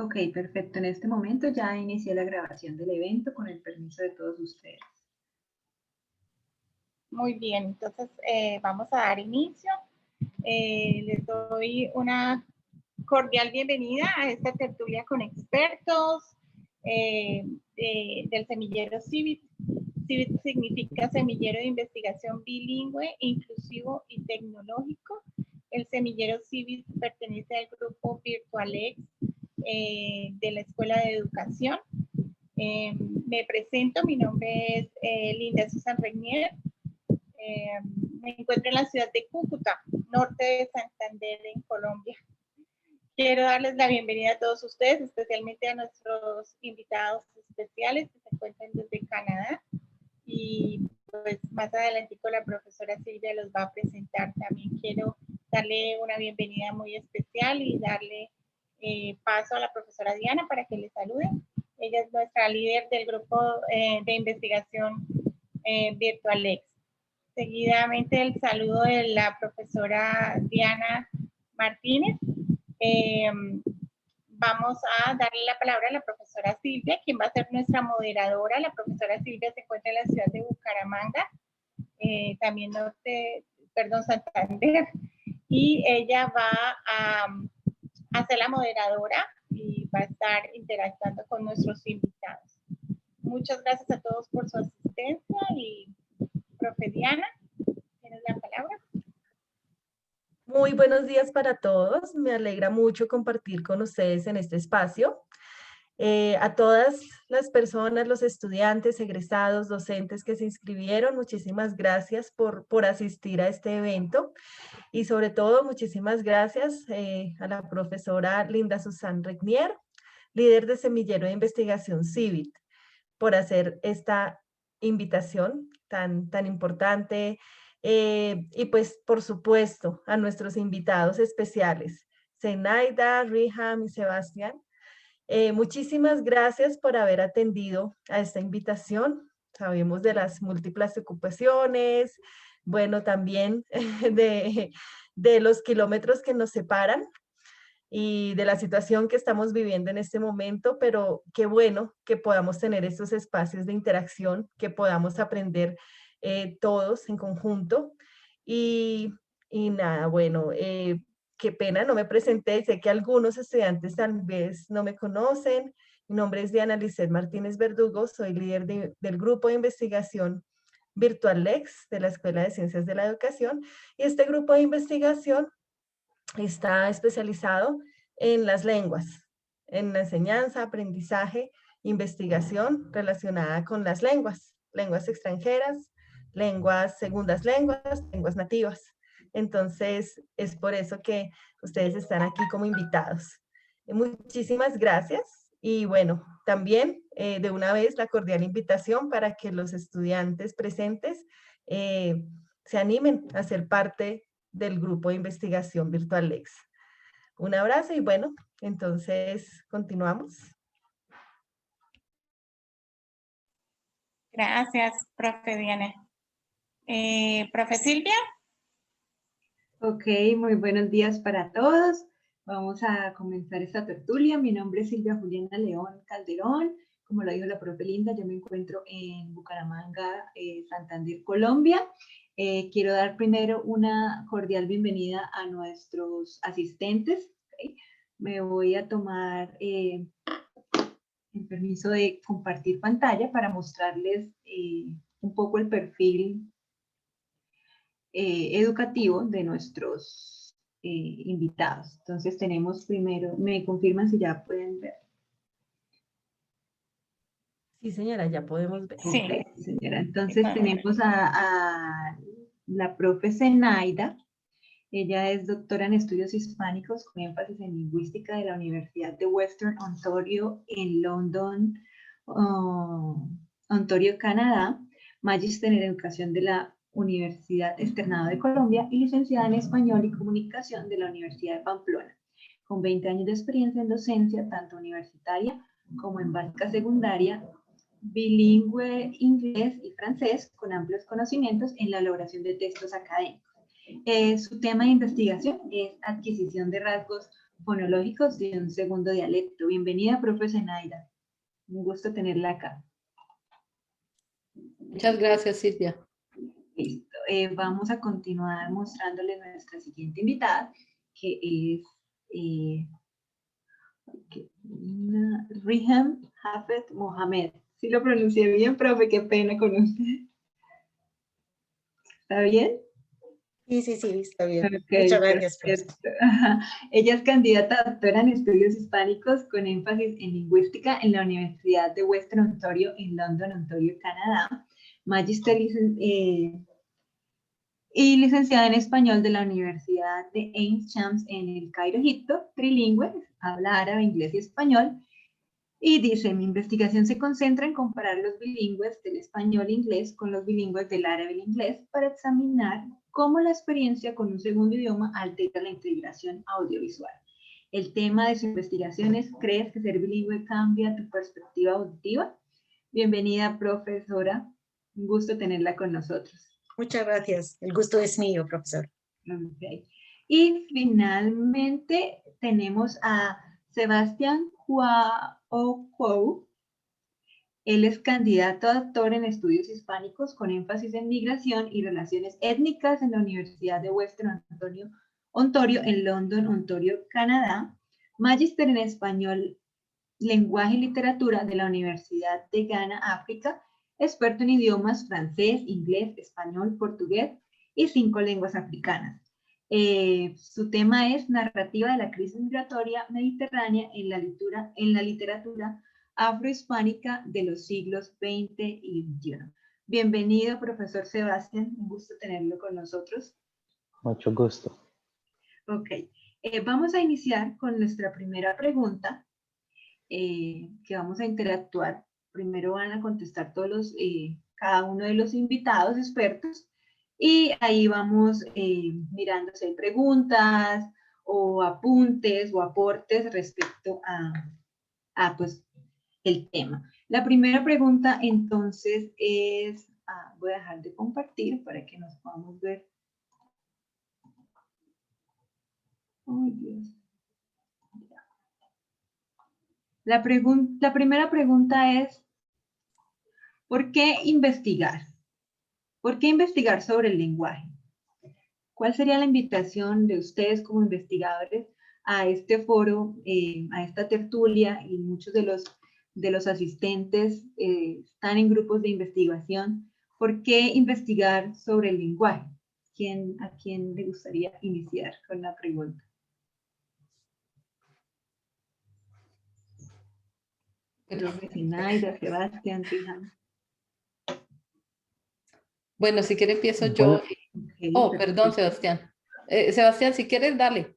Ok, perfecto. En este momento ya inicié la grabación del evento con el permiso de todos ustedes. Muy bien, entonces vamos a dar inicio. Les doy una cordial bienvenida a esta tertulia con expertos del semillero CIVIT. CIVIT significa Semillero de Investigación Bilingüe, Inclusivo y Tecnológico. El semillero CIVIT pertenece al grupo VirtualX de la Escuela de Educación. Me presento, mi nombre es Linda Susan Regnier. Me encuentro en la ciudad de Cúcuta, norte de Santander, en Colombia. Quiero darles la bienvenida a todos ustedes, especialmente a nuestros invitados especiales que se encuentran desde Canadá. Y pues más adelante la profesora Silvia los va a presentar. También quiero darle una bienvenida muy especial y darle paso a la profesora Diana para que le salude. Ella es nuestra líder del grupo de investigación VirtualX. Seguidamente el saludo de la profesora Diana Martínez. Vamos a darle la palabra a la profesora Silvia, quien va a ser nuestra moderadora. La profesora Silvia se encuentra en la ciudad de Bucaramanga, también Santander, y ella va a ser la moderadora y va a estar interactuando con nuestros invitados. Muchas gracias a todos por su asistencia y profe Diana, tienes la palabra. Muy buenos días para todos. Me alegra mucho compartir con ustedes en este espacio. A todas las personas, los estudiantes, egresados, docentes que se inscribieron, muchísimas gracias por asistir a este evento. Y sobre todo, muchísimas gracias a la profesora Linda Susan Regnier, líder de Semillero de Investigación CIVIT, por hacer esta invitación tan importante. Y pues, por supuesto, a nuestros invitados especiales, Zenaida, Riham y Sebastián. Muchísimas gracias por haber atendido a esta invitación. Sabemos de las múltiples ocupaciones, bueno, también de los kilómetros que nos separan y de la situación que estamos viviendo en este momento, pero qué bueno que podamos tener estos espacios de interacción, que podamos aprender todos en conjunto. Y nada, bueno, qué pena, no me presenté, sé que algunos estudiantes tal vez no me conocen. Mi nombre es Diana Lisset Martínez Verdugo, soy líder del grupo de investigación VirtualX de la Escuela de Ciencias de la Educación, y este grupo de investigación está especializado en las lenguas, en la enseñanza, aprendizaje, investigación relacionada con las lenguas extranjeras, segundas lenguas, lenguas nativas. Entonces, es por eso que ustedes están aquí como invitados. Muchísimas gracias. Y bueno, también de una vez la cordial invitación para que los estudiantes presentes se animen a ser parte del grupo de investigación VirtualX. Un abrazo y bueno, entonces continuamos. Gracias, profe Diana. Profe Silvia. Ok, muy buenos días para todos. Vamos a comenzar esta tertulia. Mi nombre es Silvia Juliana León Calderón. Como lo dijo la profe Linda, yo me encuentro en Bucaramanga, Santander, Colombia. Quiero dar primero una cordial bienvenida a nuestros asistentes. ¿Okay? Me voy a tomar el permiso de compartir pantalla para mostrarles un poco el perfil educativo de nuestros invitados. Entonces tenemos primero, me confirman si ya pueden ver. Sí, señora, ya podemos ver. Sí. Okay, señora. Entonces tenemos a la profe Zenaida. Ella es doctora en estudios hispánicos con énfasis en lingüística de la Universidad de Western Ontario en London, Ontario, Canadá. Magíster en educación de la Universidad Externado de Colombia y licenciada en Español y Comunicación de la Universidad de Pamplona, con 20 años de experiencia en docencia, tanto universitaria como en básica secundaria, bilingüe inglés y francés, con amplios conocimientos en la elaboración de textos académicos. Su tema de investigación es adquisición de rasgos fonológicos de un segundo dialecto. Bienvenida, profe Zenaida. Un gusto tenerla acá. Muchas gracias, Silvia. Listo. Vamos a continuar mostrándoles nuestra siguiente invitada, que es Riham Hafez Mohamed. Si lo pronuncié bien, profe, qué pena con usted. ¿Está bien? Sí, está bien. Okay, Muchas gracias, perfecto. Ella es candidata a doctora en estudios hispánicos con énfasis en lingüística en la Universidad de Western Ontario en London, Ontario, Canadá. Magister y licenciada en español de la Universidad de Ain Shams en el Cairo, Egipto, trilingüe, habla árabe, inglés y español. Y dice, mi investigación se concentra en comparar los bilingües del español e inglés con los bilingües del árabe e inglés para examinar cómo la experiencia con un segundo idioma altera la integración audiovisual. El tema de su investigación es, ¿crees que ser bilingüe cambia tu perspectiva auditiva? Bienvenida, profesora. Un gusto tenerla con nosotros. Muchas gracias. El gusto es mío, profesor. Okay. Y finalmente tenemos a Sebastián Huaokou. Él es candidato a doctor en estudios hispánicos con énfasis en migración y relaciones étnicas en la Universidad de Western Ontario en London, Ontario, Canadá. Magíster en español, lenguaje y literatura de la Universidad de Ghana, África. Experto en idiomas francés, inglés, español, portugués y 5 lenguas africanas. Su tema es narrativa de la crisis migratoria mediterránea en la literatura afrohispánica de los siglos XX y XXI. Bienvenido, profesor Sebastián, un gusto tenerlo con nosotros. Mucho gusto. Ok, vamos a iniciar con nuestra primera pregunta, que vamos a interactuar. Primero van a contestar todos cada uno de los invitados expertos y ahí vamos mirando si hay preguntas o apuntes o aportes respecto a pues, el tema. La primera pregunta entonces es, voy a dejar de compartir para que nos podamos ver. Ay, Dios. La primera pregunta es, ¿por qué investigar? ¿Por qué investigar sobre el lenguaje? ¿Cuál sería la invitación de ustedes como investigadores a este foro, a esta tertulia? Y muchos de los asistentes están en grupos de investigación. ¿Por qué investigar sobre el lenguaje? ¿A quién le gustaría iniciar con la pregunta? Zenaida, Sebastián, Riham. Bueno, si quiere empiezo yo. Okay, oh, perdón, Sebastián. Sebastián, si quieres, dale.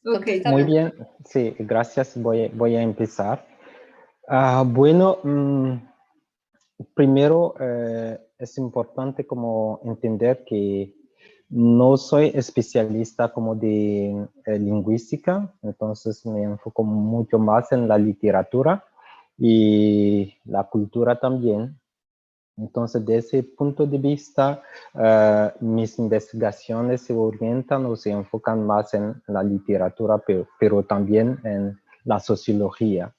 Okay. Muy bien, sí, gracias. Voy a empezar. Bueno, primero es importante como entender que no soy especialista como de lingüística, entonces me enfoco mucho más en la literatura y la cultura también. Entonces, desde ese punto de vista, mis investigaciones se orientan o se enfocan más en la literatura, pero también en la sociología.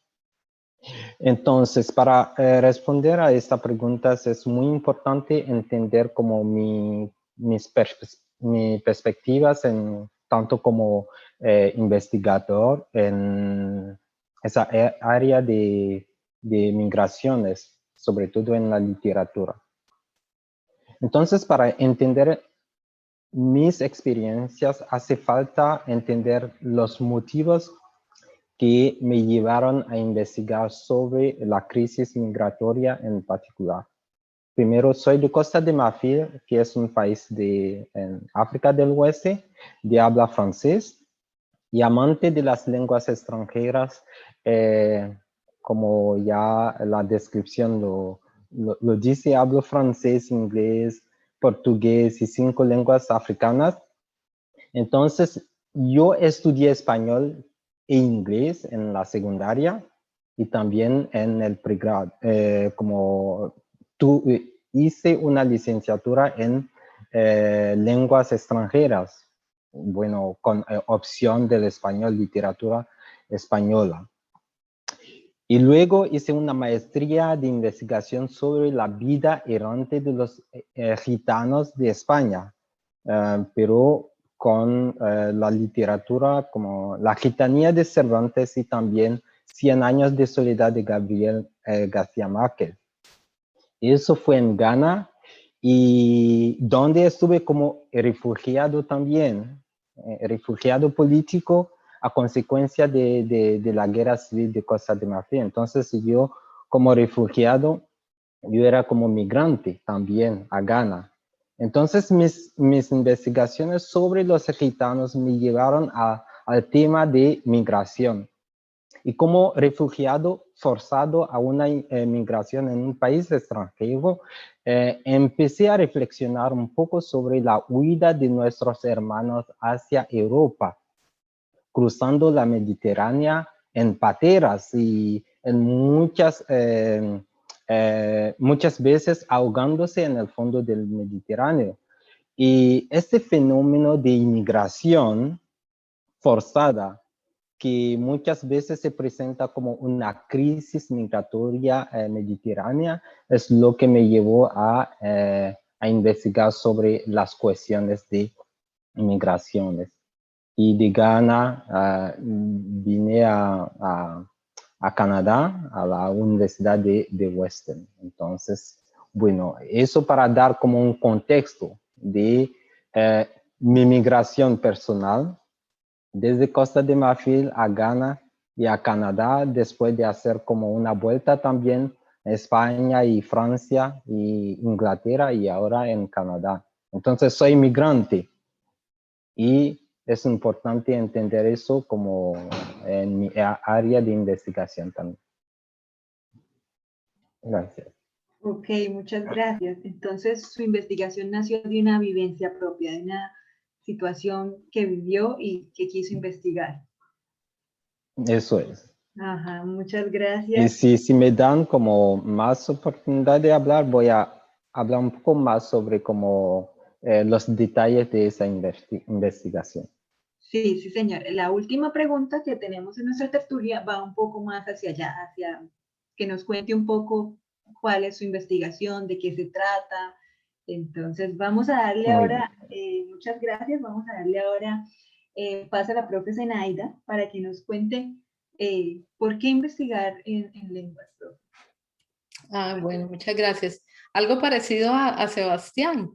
Entonces, para responder a esta pregunta, es muy importante entender como mis perspectivas, tanto como investigador en esa área de migraciones, sobre todo en la literatura. Entonces, para entender mis experiencias, hace falta entender los motivos que me llevaron a investigar sobre la crisis migratoria en particular. Primero, soy de Costa de Marfil, que es un país en África del Oeste, de habla francés, y amante de las lenguas extranjeras, como ya la descripción lo dice, hablo francés, inglés, portugués y 5 lenguas africanas. Entonces, yo estudié español e inglés en la secundaria y también en el pregrado. Hice una licenciatura en lenguas extranjeras. bueno, con opción del español, literatura española. Y luego hice una maestría de investigación sobre la vida errante de los gitanos de España, pero con la literatura como La gitanía de Cervantes y también 100 años de soledad de Gabriel García Márquez. Eso fue en Ghana, y donde estuve como refugiado también, refugiado político a consecuencia de la guerra civil de Costa de Marfil. Entonces yo como refugiado, yo era como migrante también a Ghana. Entonces mis investigaciones sobre los gitanos me llevaron al tema de migración. Y como refugiado forzado a una migración en un país extranjero, empecé a reflexionar un poco sobre la huida de nuestros hermanos hacia Europa, cruzando la Mediterránea en pateras y en muchas veces ahogándose en el fondo del Mediterráneo. Y este fenómeno de inmigración forzada, que muchas veces se presenta como una crisis migratoria mediterránea, es lo que me llevó a investigar sobre las cuestiones de migraciones. Y de Ghana vine a Canadá, a la Universidad de Western. Entonces, bueno, eso para dar como un contexto de mi migración personal, desde Costa de Marfil a Ghana y a Canadá, después de hacer como una vuelta también en España y Francia y Inglaterra, y ahora en Canadá. Entonces soy migrante, y es importante entender eso como en mi área de investigación también. Gracias. Ok, muchas gracias. Entonces, su investigación nació de una vivencia propia, de una situación que vivió y que quiso investigar. Eso es. Ajá, muchas Y gracias. si me dan como más oportunidad de hablar, voy a hablar un poco más sobre como los detalles de esa investigación. Sí, sí, señor. La última pregunta que tenemos en nuestra tertulia va un poco más hacia allá, hacia que nos cuente un poco cuál es su investigación, de qué se trata. Entonces, vamos a darle Muy ahora, muchas gracias, vamos a darle ahora paso a la profe Zenaida para que nos cuente por qué investigar en lenguas, profe. Bueno, muchas gracias. Algo parecido a Sebastián.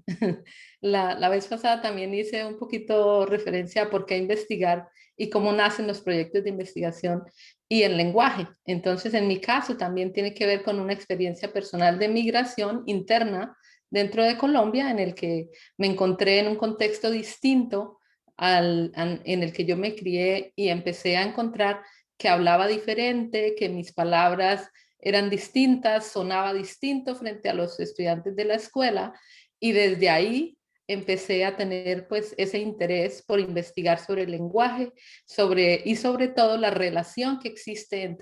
La vez pasada también hice un poquito referencia a por qué investigar y cómo nacen los proyectos de investigación y el lenguaje. Entonces, en mi caso también tiene que ver con una experiencia personal de migración interna dentro de Colombia, en el que me encontré en un contexto distinto en el que yo me crié, y empecé a encontrar que hablaba diferente, que mis palabras eran distintas, sonaba distinto frente a los estudiantes de la escuela, y desde ahí empecé a tener pues ese interés por investigar sobre el lenguaje, y sobre todo la relación que existe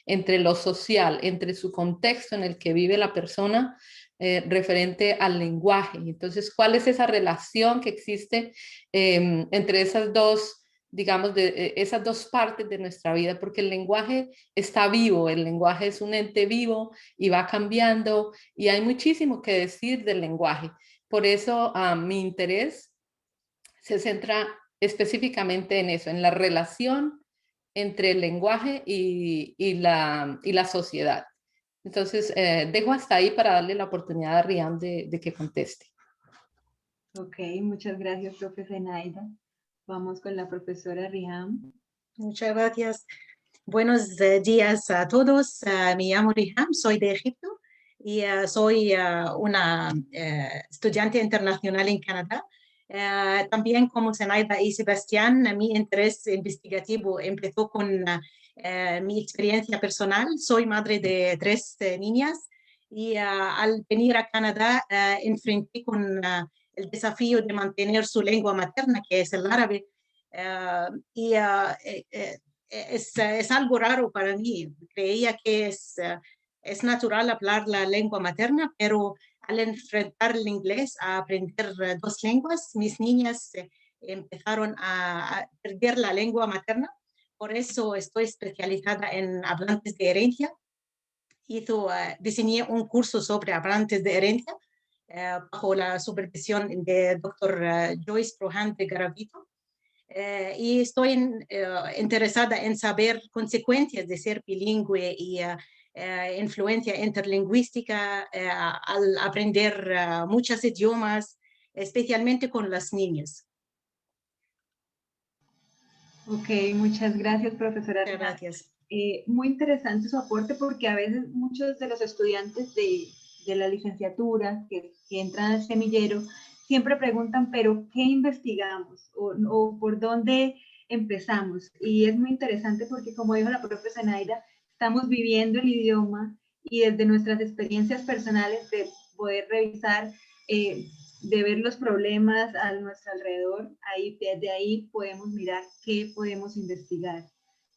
entre lo social, entre su contexto en el que vive la persona, referente al lenguaje. Entonces, ¿cuál es esa relación que existe entre esas dos, digamos, de esas dos partes de nuestra vida? Porque el lenguaje está vivo, el lenguaje es un ente vivo y va cambiando, y hay muchísimo que decir del lenguaje. Por eso mi interés se centra específicamente en eso, en la relación entre el lenguaje y la sociedad. Entonces, dejo hasta ahí para darle la oportunidad a Rian de que conteste. Ok, muchas gracias, profe Zenaida. Vamos con la profesora Riham. Muchas gracias. Buenos días a todos. Me llamo Riham, soy de Egipto y soy una estudiante internacional en Canadá. También como Zenaida y Sebastián, mi interés investigativo empezó con mi experiencia personal. Soy madre de 3 niñas y al venir a Canadá enfrenté con el desafío de mantener su lengua materna, que es el árabe. Es algo raro para mí. Creía que es natural hablar la lengua materna, pero al enfrentar el inglés a aprender 2 lenguas, mis niñas empezaron a perder la lengua materna. Por eso estoy especializada en hablantes de herencia. Diseñé un curso sobre hablantes de herencia bajo la supervisión de Dr. Joyce Prohan de Garavito. Y estoy interesada en saber consecuencias de ser bilingüe y influencia interlingüística al aprender muchos idiomas, especialmente con las niñas. Ok, muchas gracias, profesora. Muchas gracias. Muy interesante su aporte, porque a veces muchos de los estudiantes de la licenciatura que entran al semillero siempre preguntan, pero ¿qué investigamos? O ¿por dónde empezamos? Y es muy interesante porque, como dijo la profesora Zenaida, estamos viviendo el idioma y desde nuestras experiencias personales de poder revisar, de ver los problemas a nuestro alrededor, desde ahí podemos mirar qué podemos investigar.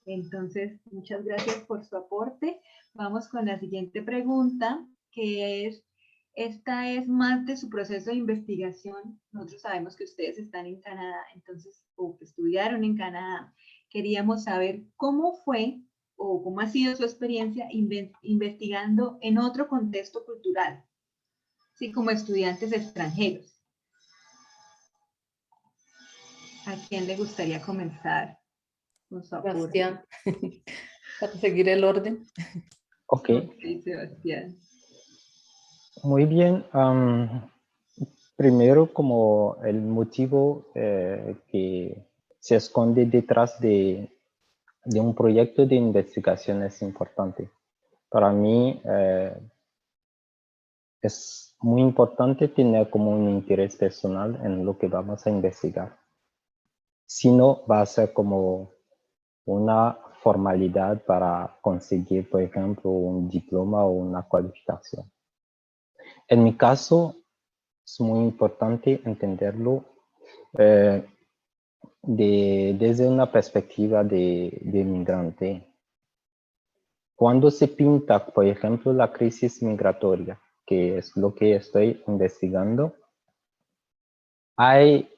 Entonces, muchas gracias por su aporte. Vamos con la siguiente pregunta, que es, esta es más de su proceso de investigación. Nosotros sabemos que ustedes están en Canadá, entonces, o que estudiaron en Canadá. Queríamos saber cómo fue o cómo ha sido su experiencia investigando en otro contexto cultural, ¿sí? Como estudiantes extranjeros. ¿A quién le gustaría comenzar con su aporte? Sebastián, para seguir el orden. Ok. Ok, Sebastián. Muy bien. Primero, como el motivo que se esconde detrás de un proyecto de investigación es importante. Para mí es muy importante tener como un interés personal en lo que vamos a investigar. Si no, va a ser como una formalidad para conseguir, por ejemplo, un diploma o una cualificación. En mi caso, es muy importante entenderlo desde una perspectiva de migrante. Cuando se pinta, por ejemplo, la crisis migratoria, que es lo que estoy investigando, hay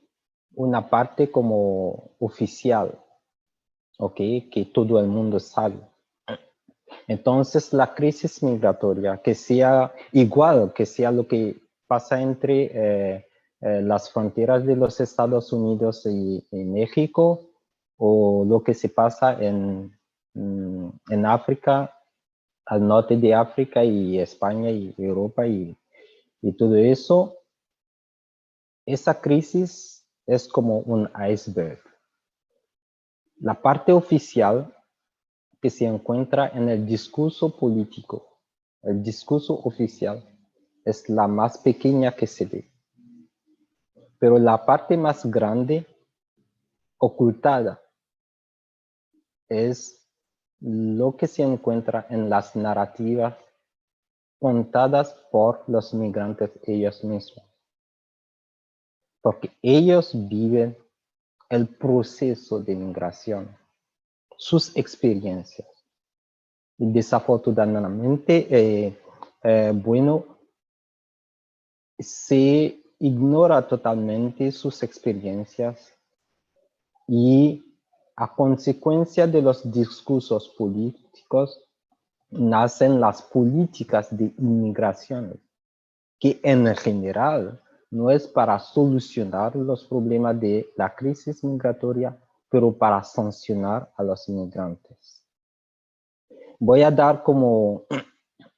una parte como oficial, ¿ok? Que todo el mundo sabe. Entonces, la crisis migratoria, que sea igual, que sea lo que pasa entre las fronteras de los Estados Unidos y México, o lo que se pasa en África, al norte de África y España y Europa y todo eso, esa crisis es como un iceberg. La parte oficial que se encuentra en el discurso político, el discurso oficial, es la más pequeña que se ve. Pero la parte más grande, ocultada, es lo que se encuentra en las narrativas contadas por los migrantes ellos mismos. Porque ellos viven el proceso de migración, sus experiencias. Y desafortunadamente, bueno, se ignora totalmente sus experiencias y a consecuencia de los discursos políticos nacen las políticas de inmigración, que en general no es para solucionar los problemas de la crisis migratoria, pero para sancionar a los inmigrantes. Voy a dar como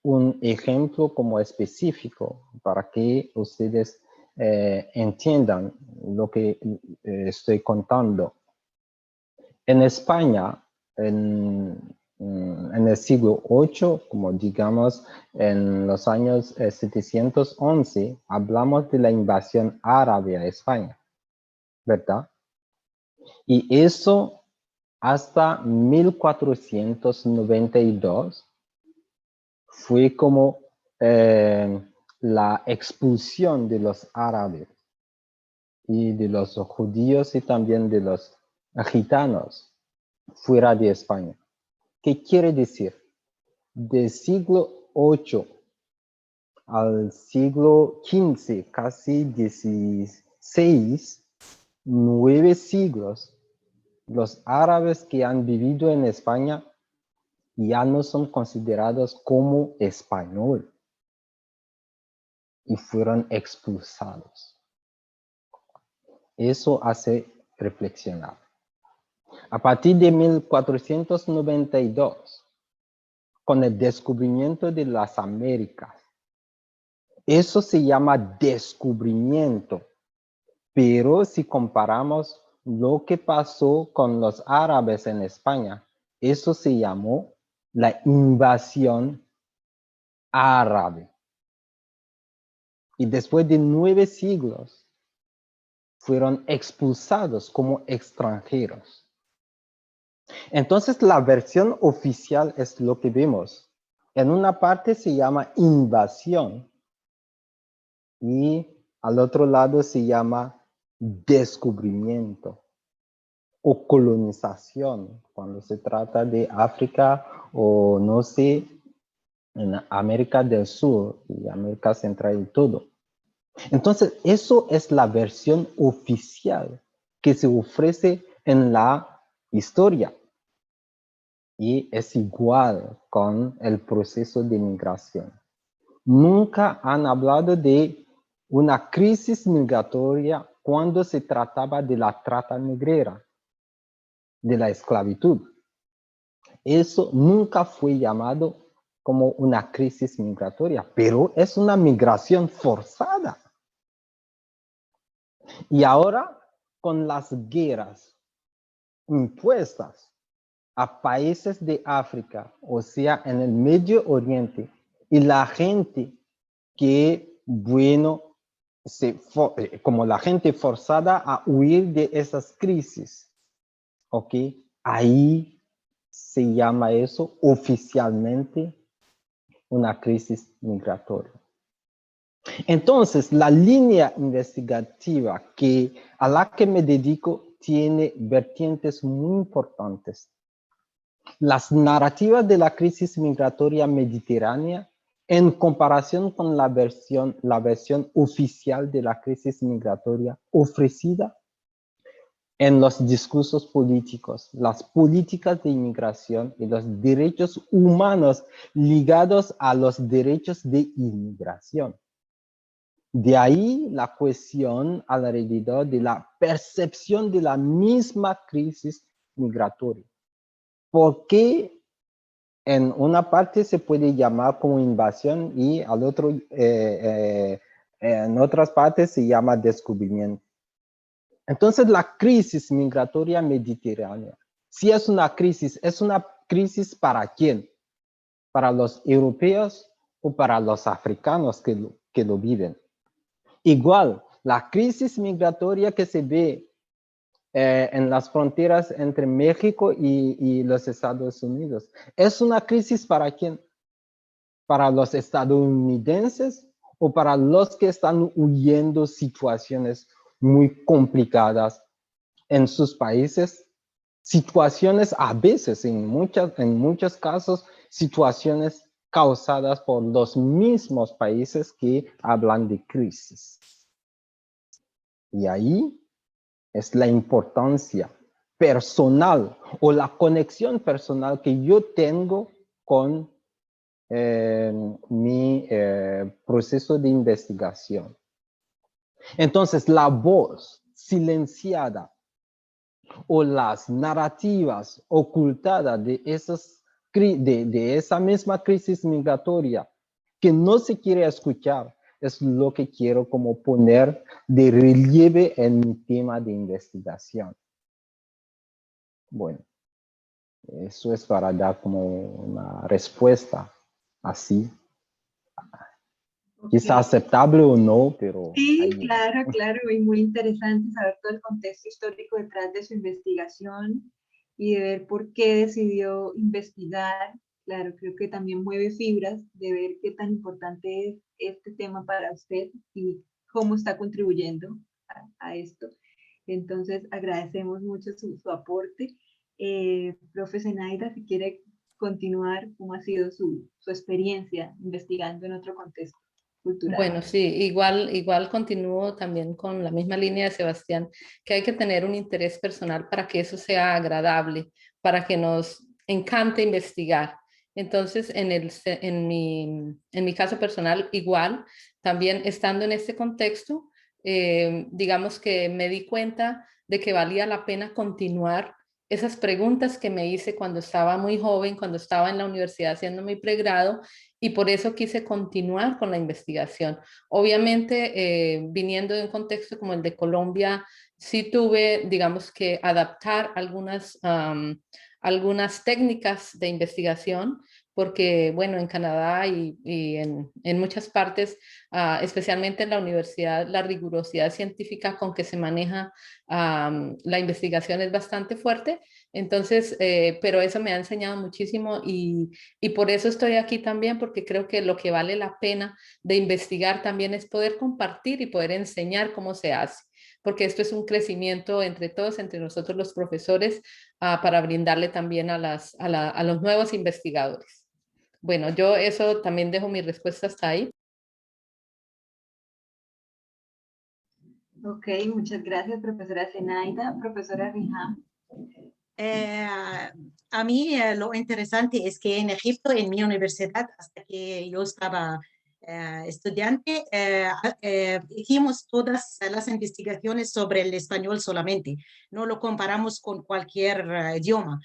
un ejemplo como específico para que ustedes entiendan lo que estoy contando. En España, en el siglo VIII, como digamos en los años 711, hablamos de la invasión árabe a España, ¿verdad? Y eso hasta 1492 fue como la expulsión de los árabes y de los judíos y también de los gitanos fuera de España. ¿Qué quiere decir? Del siglo VIII al siglo XV, casi XVI, 9 siglos, los árabes que han vivido en España ya no son considerados como español y fueron expulsados. Eso hace reflexionar. A partir de 1492, con el descubrimiento de las Américas, eso se llama descubrimiento, pero si comparamos lo que pasó con los árabes en España, eso se llamó la invasión árabe. Y después de 9 siglos, fueron expulsados como extranjeros. Entonces, la versión oficial es lo que vemos. En una parte se llama invasión y al otro lado se llama descubrimiento o colonización, cuando se trata de África o no sé, en América del Sur y América Central y todo. Entonces, eso es la versión oficial que se ofrece en la historia. Y es igual con el proceso de migración. Nunca han hablado de una crisis migratoria cuando se trataba de la trata negrera, de la esclavitud. Eso nunca fue llamado como una crisis migratoria, pero es una migración forzada. Y ahora, con las guerras impuestas a países de África, o sea, en el Medio Oriente, y la gente que, bueno, como la gente forzada a huir de esas crisis, ¿ok? Ahí se llama eso oficialmente una crisis migratoria. Entonces, la línea investigativa a la que me dedico tiene vertientes muy importantes. Las narrativas de la crisis migratoria mediterránea en comparación con la versión oficial de la crisis migratoria ofrecida en los discursos políticos, las políticas de inmigración y los derechos humanos ligados a los derechos de inmigración. De ahí la cuestión alrededor de la percepción de la misma crisis migratoria. ¿Por qué en una parte se puede llamar como invasión y en otras partes se llama descubrimiento? Entonces la crisis migratoria mediterránea, si es una crisis ¿para quién? ¿Para los europeos o para los africanos que lo viven? Igual, la crisis migratoria que se ve en las fronteras entre México y los Estados Unidos, ¿es una crisis para quién? ¿Para los estadounidenses o para los que están huyendo situaciones muy complicadas en sus países? Situaciones a veces, en muchos casos, situaciones causadas por los mismos países que hablan de crisis. Y ahí es la importancia personal o la conexión personal que yo tengo con mi proceso de investigación. Entonces, la voz silenciada o las narrativas ocultadas de esa misma crisis migratoria que no se quiere escuchar, es lo que quiero como poner de relieve en mi tema de investigación. Bueno, eso es para dar como una respuesta así. Okay. Quizá aceptable o no, pero... Sí, claro, y muy interesante saber todo el contexto histórico detrás de su investigación y de ver por qué decidió investigar. Claro, creo que también mueve fibras de ver qué tan importante es este tema para usted y cómo está contribuyendo a esto. Entonces, agradecemos mucho su aporte. Profe Zenaida, si quiere continuar, ¿cómo ha sido su experiencia investigando en otro contexto? cultural. Bueno, sí, igual continúo también con la misma línea de Sebastián, que hay que tener un interés personal para que eso sea agradable, para que nos encante investigar. Entonces, en mi caso personal, igual, también estando en este contexto, digamos que me di cuenta de que valía la pena continuar esas preguntas que me hice cuando estaba muy joven, cuando estaba en la universidad haciendo mi pregrado, y por eso quise continuar con la investigación. Obviamente, viniendo de un contexto como el de Colombia, sí tuve, digamos, que adaptar algunas técnicas de investigación, porque, bueno, en Canadá y en muchas partes, especialmente en la universidad, la rigurosidad científica con que se maneja la investigación es bastante fuerte. Entonces, pero eso me ha enseñado muchísimo y por eso estoy aquí también, porque creo que lo que vale la pena de investigar también es poder compartir y poder enseñar cómo se hace, porque esto es un crecimiento entre todos, entre nosotros los profesores, para brindarle también a los nuevos investigadores. Bueno, yo eso también dejo mi respuesta hasta ahí. Ok, muchas gracias, profesora Zenaida. Profesora Riham. A mí lo interesante es que en Egipto, en mi universidad, hasta que yo estaba estudiante, hicimos todas las investigaciones sobre el español solamente, no lo comparamos con cualquier idioma.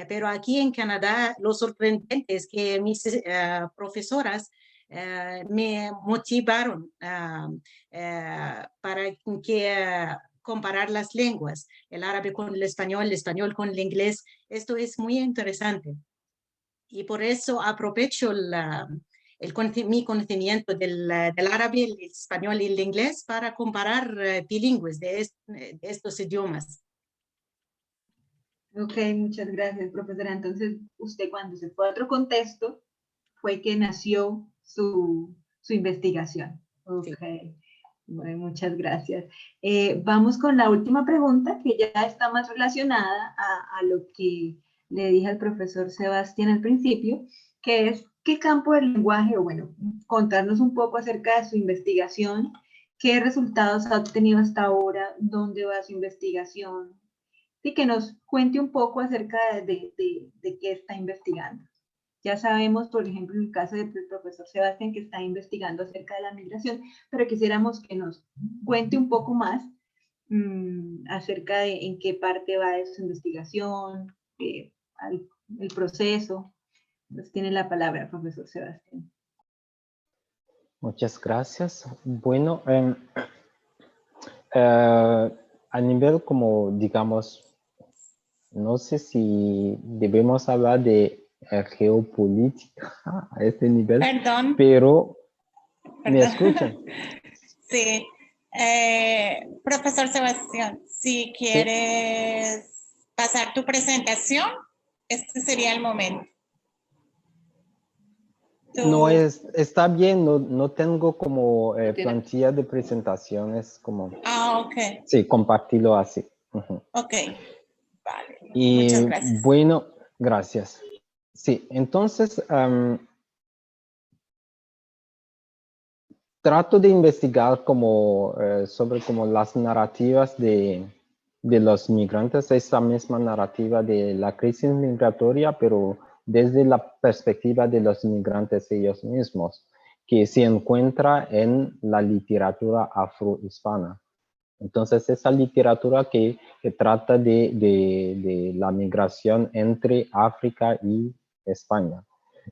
Pero aquí en Canadá, lo sorprendente es que mis profesoras me motivaron para que comparar las lenguas, el árabe con el español con el inglés. Esto es muy interesante. Y por eso aprovecho mi conocimiento del árabe, el español y el inglés para comparar bilingües de estos idiomas. Ok, muchas gracias, profesora. Entonces, usted cuando se fue a otro contexto, fue que nació su investigación. Ok, Sí. bueno, muchas gracias. Vamos con la última pregunta, que ya está más relacionada a lo que le dije al profesor Sebastián al principio, que es qué campo del lenguaje, o bueno, contarnos un poco acerca de su investigación, qué resultados ha obtenido hasta ahora, dónde va su investigación, y que nos cuente un poco acerca de qué está investigando. Ya sabemos, por ejemplo, en el caso del profesor Sebastián, que está investigando acerca de la migración, pero quisiéramos que nos cuente un poco más acerca de en qué parte va de su investigación, el proceso. Pues tiene la palabra, profesor Sebastián. Muchas gracias. Bueno, a nivel como, digamos, no sé si debemos hablar de geopolítica a este nivel, Perdón. pero ¿me Perdón. escuchan? Sí. Profesor Sebastián, si quieres pasar tu presentación, este sería el momento. No, está bien, no tengo como ¿Tiene? plantilla de presentaciones como... Ok. Sí, compartirlo así. Ok, vale. Y Muchas gracias. bueno, gracias. Sí, entonces trato de investigar como, sobre como las narrativas de los migrantes, esa misma narrativa de la crisis migratoria, pero desde la perspectiva de los migrantes ellos mismos, que se encuentra en la literatura afrohispana. Entonces, esa literatura que trata de la migración entre África y España.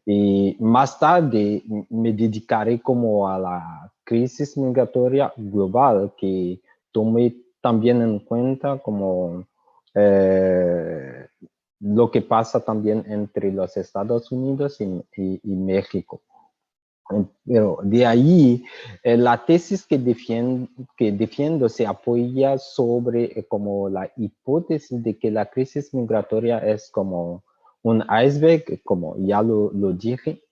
Y más tarde me dedicaré como a la crisis migratoria global, que tomé también en cuenta como lo que pasa también entre los Estados Unidos y México. Pero de ahí, la tesis que defiendo se apoya sobre como la hipótesis de que la crisis migratoria es como un iceberg, como ya lo dije,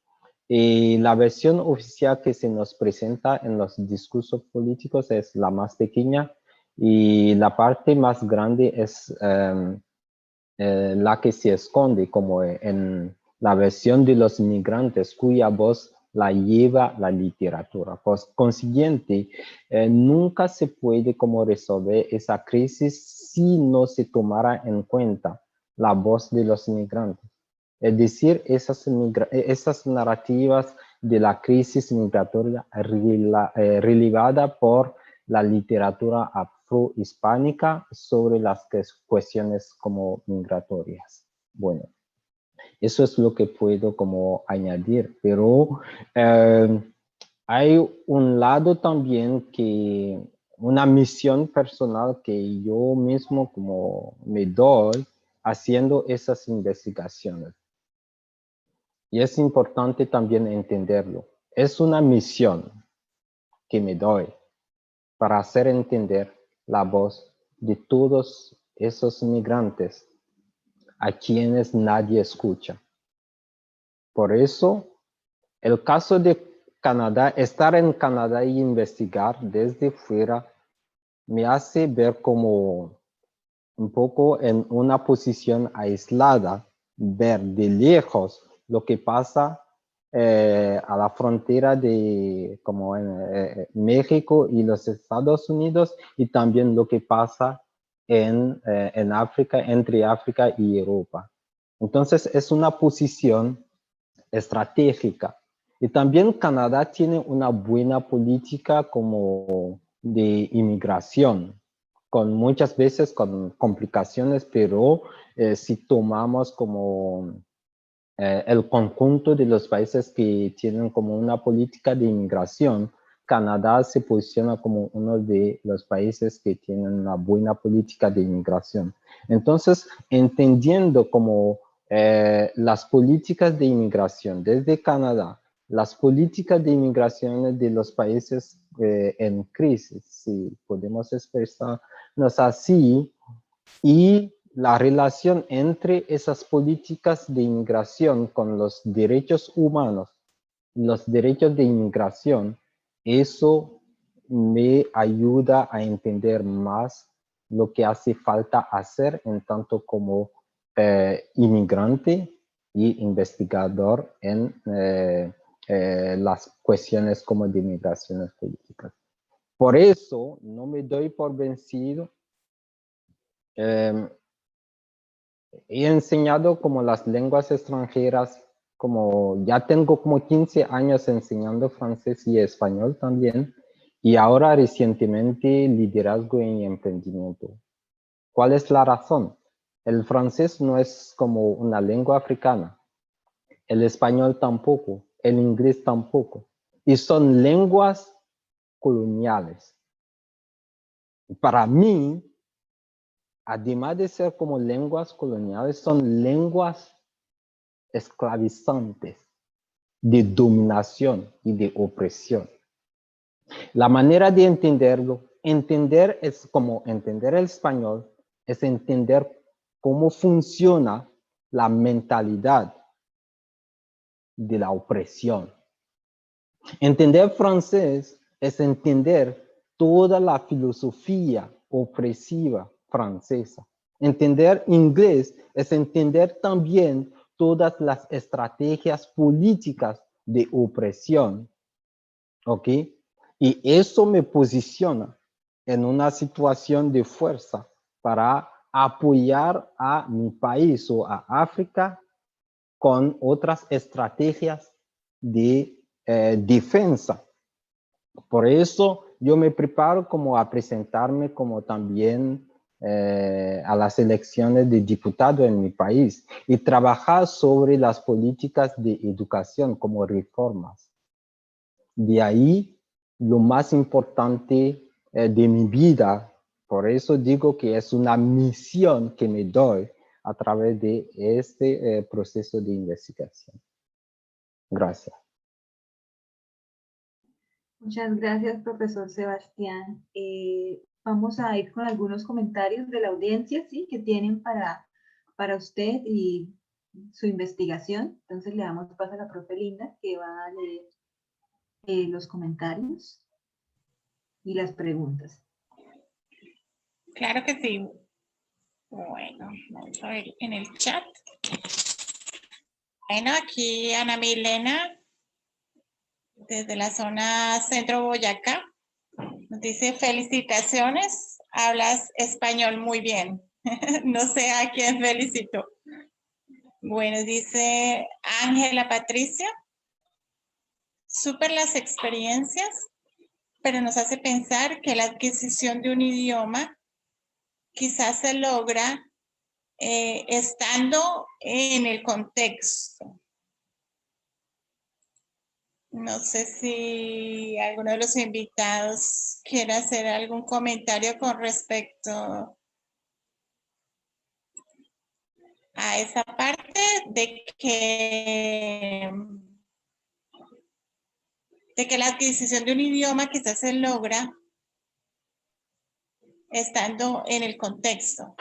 y la versión oficial que se nos presenta en los discursos políticos es la más pequeña y la parte más grande es la que se esconde como en la versión de los migrantes cuya voz la lleva la literatura. Por consiguiente, nunca se puede como resolver esa crisis si no se tomara en cuenta la voz de los inmigrantes. Es decir, esas narrativas de la crisis migratoria relevada por la literatura afrohispánica sobre las cuestiones como migratorias. Bueno, eso es lo que puedo como añadir, pero hay un lado también que, una misión personal que yo mismo como me doy haciendo esas investigaciones. Y es importante también entenderlo. Es una misión que me doy para hacer entender la voz de todos esos migrantes a quienes nadie escucha. Por eso, el caso de Canadá, estar en Canadá y investigar desde fuera, me hace ver como un poco en una posición aislada, ver de lejos lo que pasa a la frontera de como en México y los Estados Unidos, y también lo que pasa en África, entre África y Europa. Entonces es una posición estratégica. Y también Canadá tiene una buena política como de inmigración, con muchas veces con complicaciones, pero si tomamos como el conjunto de los países que tienen como una política de inmigración, Canadá se posiciona como uno de los países que tienen una buena política de inmigración. Entonces, entendiendo como las políticas de inmigración desde Canadá, las políticas de inmigración de los países en crisis, si podemos expresarnos así, y la relación entre esas políticas de inmigración con los derechos humanos, los derechos de inmigración, eso me ayuda a entender más lo que hace falta hacer en tanto como inmigrante y investigador en las cuestiones como de migraciones políticas. Por eso no me doy por vencido. He enseñado como las lenguas extranjeras, como ya tengo como 15 años enseñando francés y español también, y ahora recientemente liderazgo y emprendimiento. ¿Cuál es la razón? El francés no es como una lengua africana, el español tampoco, el inglés tampoco, y son lenguas coloniales. Para mí, además de ser como lenguas coloniales, son lenguas esclavizantes, de dominación y de opresión. La manera de entenderlo, entender es como entender el español, es entender cómo funciona la mentalidad de la opresión. Entender francés es entender toda la filosofía opresiva francesa. Entender inglés es entender también todas las estrategias políticas de opresión, ¿ok? Y eso me posiciona en una situación de fuerza para apoyar a mi país o a África con otras estrategias de defensa. Por eso yo me preparo como a presentarme como también a las elecciones de diputado en mi país y trabajar sobre las políticas de educación como reformas. De ahí lo más importante de mi vida, por eso digo que es una misión que me doy a través de este proceso de investigación. Gracias. Muchas gracias, profesor Sebastián. Vamos a ir con algunos comentarios de la audiencia, ¿sí? Que tienen para usted y su investigación. Entonces le damos paso a la profe Linda, que va a leer los comentarios y las preguntas. Claro que sí. Bueno, vamos a ver en el chat. Bueno, aquí Ana Milena desde la zona centro Boyacá. Nos dice, felicitaciones, hablas español muy bien. No sé a quién felicito. Bueno, dice Ángela Patricia, súper las experiencias, pero nos hace pensar que la adquisición de un idioma quizás se logra estando en el contexto. No sé si alguno de los invitados quiere hacer algún comentario con respecto a esa parte de que la adquisición de un idioma quizás se logra estando en el contexto.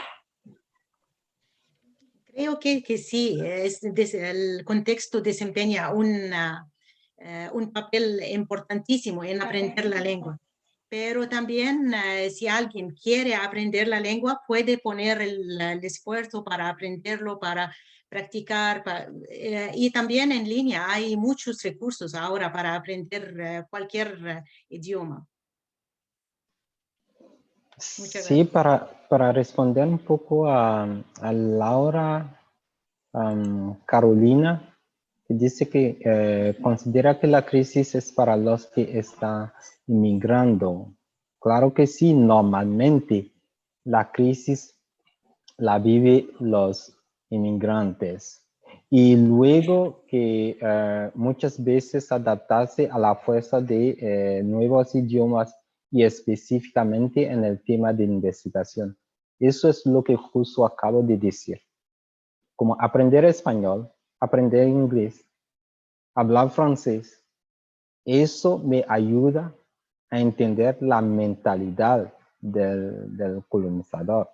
Creo que sí, el contexto desempeña un papel importantísimo en aprender la lengua. Pero también si alguien quiere aprender la lengua, puede poner el esfuerzo para aprenderlo, para practicar. Y también en línea hay muchos recursos ahora para aprender cualquier idioma. Muchas Sí, gracias. para responder un poco a Laura, Carolina, que dice que considera que la crisis es para los que están inmigrando. Claro que sí, normalmente la crisis la viven los inmigrantes. Y luego que muchas veces adaptarse a la fuerza de nuevos idiomas y específicamente en el tema de investigación. Eso es lo que justo acabo de decir. Como aprender español, aprender inglés, hablar francés, eso me ayuda a entender la mentalidad del colonizador.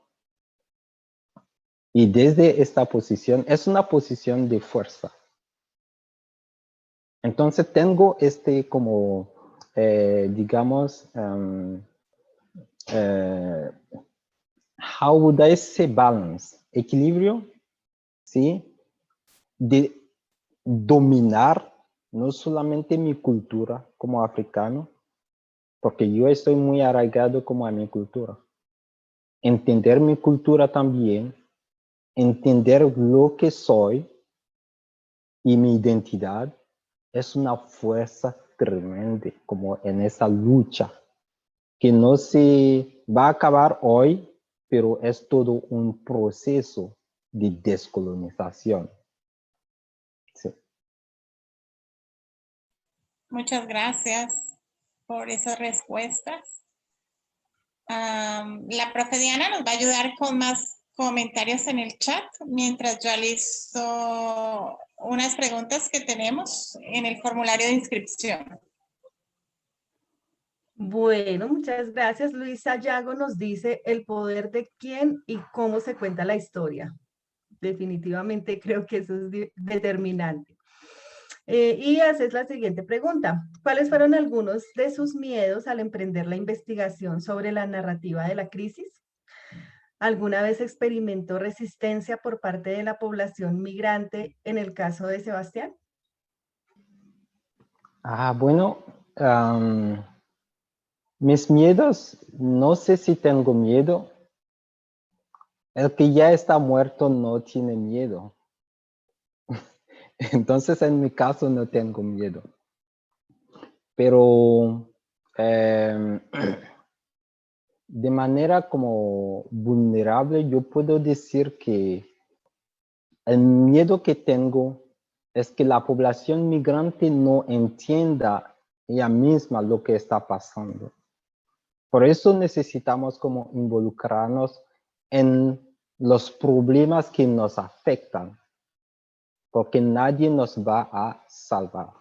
Y desde esta posición, es una posición de fuerza. Entonces tengo como, digamos, how would I say balance? Equilibrio, ¿sí? De dominar no solamente mi cultura como africano, porque yo estoy muy arraigado como a mi cultura. Entender mi cultura también, entender lo que soy y mi identidad es una fuerza tremenda como en esa lucha que no se va a acabar hoy, pero es todo un proceso de descolonización. Sí. Muchas gracias por esas respuestas. La profe Diana nos va a ayudar con más comentarios en el chat mientras yo listo unas preguntas que tenemos en el formulario de inscripción. Bueno, muchas gracias. Luisa Yago nos dice el poder de quién y cómo se cuenta la historia. Definitivamente creo que eso es determinante. Y haces la siguiente pregunta. ¿Cuáles fueron algunos de sus miedos al emprender la investigación sobre la narrativa de la crisis? ¿Alguna vez experimentó resistencia por parte de la población migrante en el caso de Sebastián? Bueno, mis miedos, no sé si tengo miedo. El que ya está muerto no tiene miedo. Entonces, en mi caso, no tengo miedo. Pero de manera como vulnerable, yo puedo decir que el miedo que tengo es que la población migrante no entienda ella misma lo que está pasando. Por eso necesitamos como involucrarnos en los problemas que nos afectan, porque nadie nos va a salvar.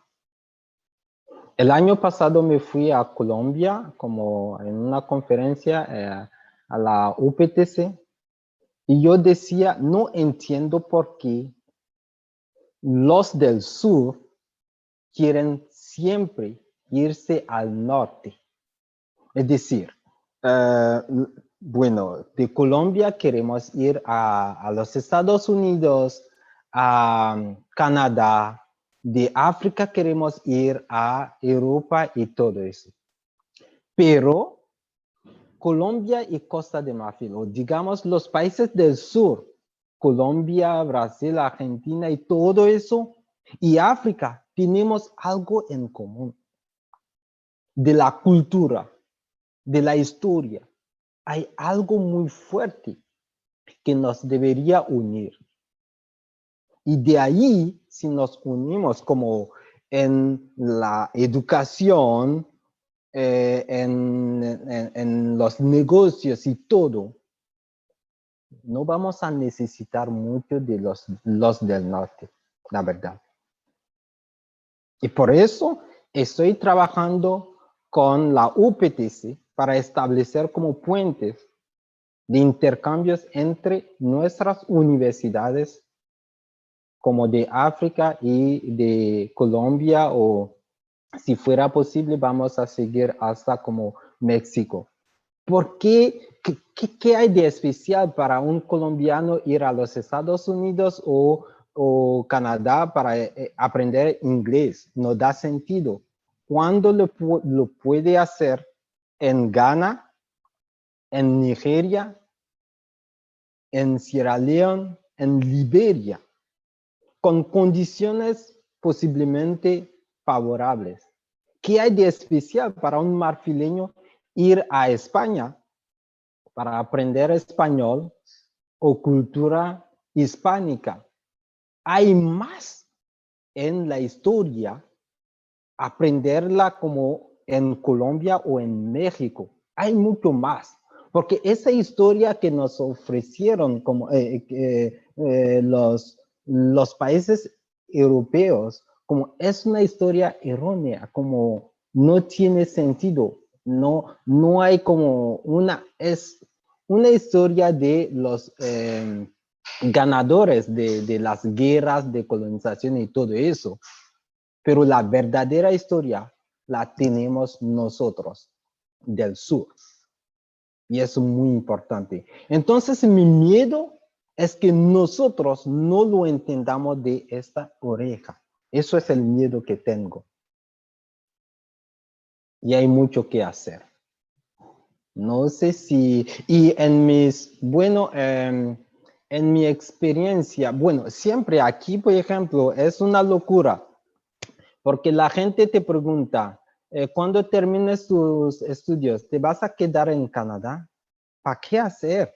El año pasado me fui a Colombia como en una conferencia a la UPTC y yo decía, no entiendo por qué los del sur quieren siempre irse al norte. Es decir, bueno, de Colombia queremos ir a los Estados Unidos, a Canadá, De África queremos ir a Europa y todo eso. Pero Colombia y Costa de Marfil, o digamos los países del sur, Colombia, Brasil, Argentina y todo eso, y África, tenemos algo en común. De la cultura, de la historia, hay algo muy fuerte que nos debería unir. Y de ahí, si nos unimos como en la educación, en los negocios y todo, no vamos a necesitar mucho de los del norte, la verdad. Y por eso estoy trabajando con la UPTC para establecer como puentes de intercambios entre nuestras universidades como de África y de Colombia, o si fuera posible vamos a seguir hasta como México. ¿Por qué? ¿Qué hay de especial para un colombiano ir a los Estados Unidos o Canadá para aprender inglés? No da sentido. ¿Cuándo lo puede hacer en Ghana, en Nigeria, en Sierra Leone, en Liberia, con condiciones posiblemente favorables? ¿Qué hay de especial para un marfileño ir a España para aprender español o cultura hispánica? Hay más en la historia, aprenderla como en Colombia o en México. Hay mucho más, porque esa historia que nos ofrecieron como los países europeos, como es una historia errónea, como no tiene sentido, no hay como es una historia de los ganadores de las guerras de colonización y todo eso, pero la verdadera historia la tenemos nosotros del sur. Y eso es muy importante. Entonces, mi miedo es que nosotros no lo entendamos de esta oreja. Eso es el miedo que tengo. Y hay mucho que hacer. No sé si... Y en mis... Bueno, en mi experiencia, bueno, siempre aquí, por ejemplo, es una locura. Porque la gente te pregunta, cuando termines tus estudios, ¿te vas a quedar en Canadá? ¿Para qué hacer?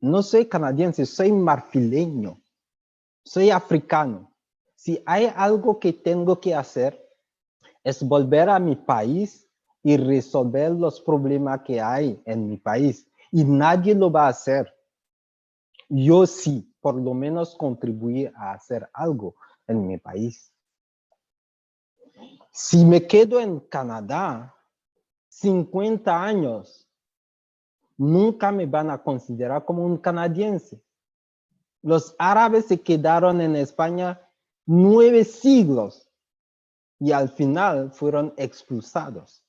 No soy canadiense, soy marfileño, soy africano. Si hay algo que tengo que hacer, es volver a mi país y resolver los problemas que hay en mi país. Y nadie lo va a hacer. Yo sí, por lo menos contribuir a hacer algo en mi país. Si me quedo en Canadá, 50 años, nunca me van a considerar como un canadiense. Los árabes se quedaron en España 9 siglos y al final fueron expulsados.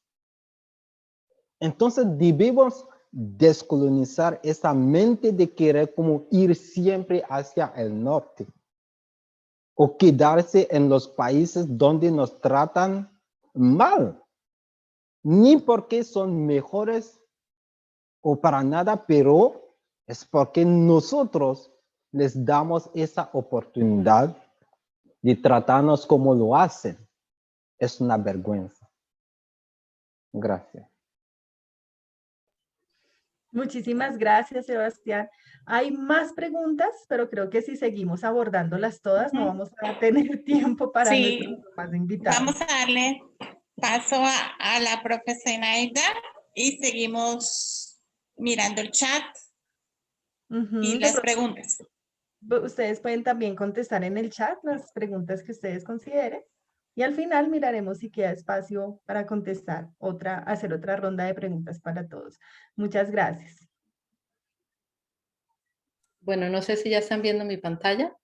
Entonces debemos descolonizar esa mente de querer como ir siempre hacia el norte o quedarse en los países donde nos tratan mal. Ni porque son mejores o para nada, pero es porque nosotros les damos esa oportunidad de tratarnos como lo hacen. Es una vergüenza. Gracias. Muchísimas gracias, Sebastián. Hay más preguntas, pero creo que si seguimos abordándolas todas, no vamos a tener tiempo para nuestros más invitados. Vamos a darle paso a la profesora Aida y seguimos mirando el chat y las preguntas. Ustedes pueden también contestar en el chat las preguntas que ustedes consideren. Y al final miraremos si queda espacio para contestar hacer otra ronda de preguntas para todos. Muchas gracias. Bueno, no sé si ya están viendo mi pantalla.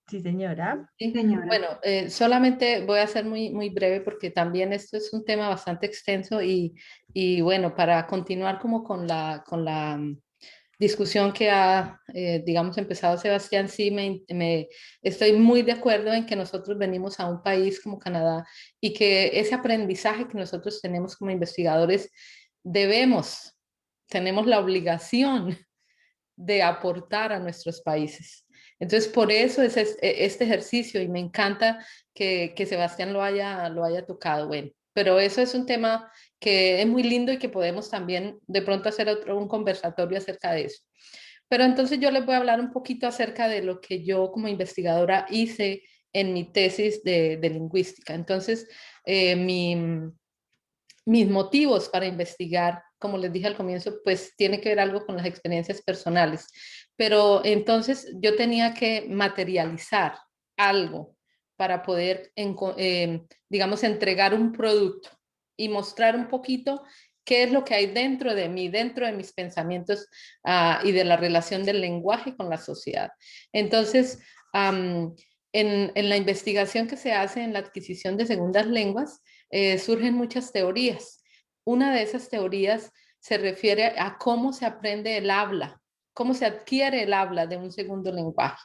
Sí, señora. Sí. Señora. Bueno, solamente voy a ser muy breve porque también esto es un tema bastante extenso y bueno, para continuar como con la discusión que ha, digamos, empezado Sebastián, sí estoy muy de acuerdo en que nosotros venimos a un país como Canadá y que ese aprendizaje que nosotros tenemos como investigadores tenemos la obligación de aportar a nuestros países. Entonces, por eso es este ejercicio y me encanta que Sebastián lo haya tocado. Bueno, pero eso es un tema que es muy lindo y que podemos también de pronto hacer un conversatorio acerca de eso. Pero entonces yo les voy a hablar un poquito acerca de lo que yo como investigadora hice en mi tesis de lingüística. Entonces, mis motivos para investigar, como les dije al comienzo, pues tiene que ver algo con las experiencias personales. Pero entonces yo tenía que materializar algo para poder, digamos, entregar un producto y mostrar un poquito qué es lo que hay dentro de mí, dentro de mis pensamientos y de la relación del lenguaje con la sociedad. Entonces, en la investigación que se hace en la adquisición de segundas lenguas, surgen muchas teorías. Una de esas teorías se refiere a cómo se aprende el habla, cómo se adquiere el habla de un segundo lenguaje.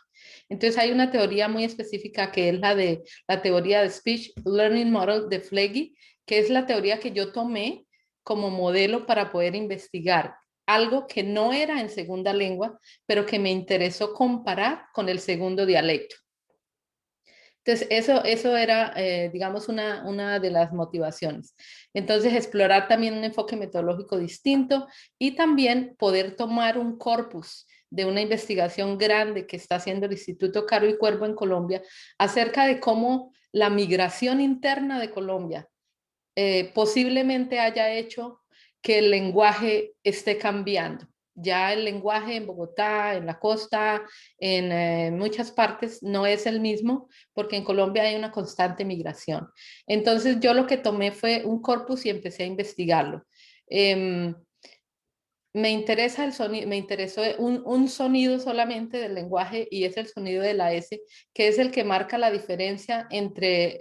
Entonces hay una teoría muy específica que es la teoría de Speech Learning Model de Flegge, que es la teoría que yo tomé como modelo para poder investigar algo que no era en segunda lengua, pero que me interesó comparar con el segundo dialecto. Entonces, eso era, digamos, una de las motivaciones. Entonces, explorar también un enfoque metodológico distinto y también poder tomar un corpus de una investigación grande que está haciendo el Instituto Caro y Cuervo en Colombia acerca de cómo la migración interna de Colombia posiblemente haya hecho que el lenguaje esté cambiando. Ya el lenguaje en Bogotá, en la costa, en muchas partes no es el mismo porque en Colombia hay una constante migración. Entonces yo lo que tomé fue un corpus y empecé a investigarlo. Me interesa el sonido, me interesó un sonido solamente del lenguaje y es el sonido de la S, que es el que marca la diferencia entre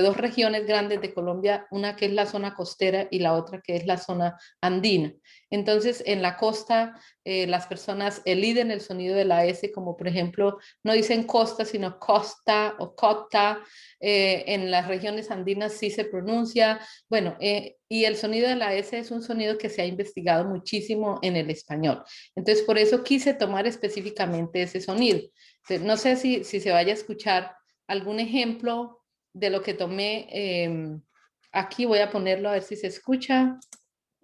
dos regiones grandes de Colombia, una que es la zona costera y la otra que es la zona andina. Entonces, en la costa, las personas eliden el sonido de la S, como por ejemplo, no dicen costa, sino costa o cota. En las regiones andinas sí se pronuncia. Bueno, y el sonido de la S es un sonido que se ha investigado muchísimo en el español. Entonces, por eso quise tomar específicamente ese sonido. Entonces, no sé si se vaya a escuchar algún ejemplo de lo que tomé. Aquí voy a ponerlo a ver si se escucha.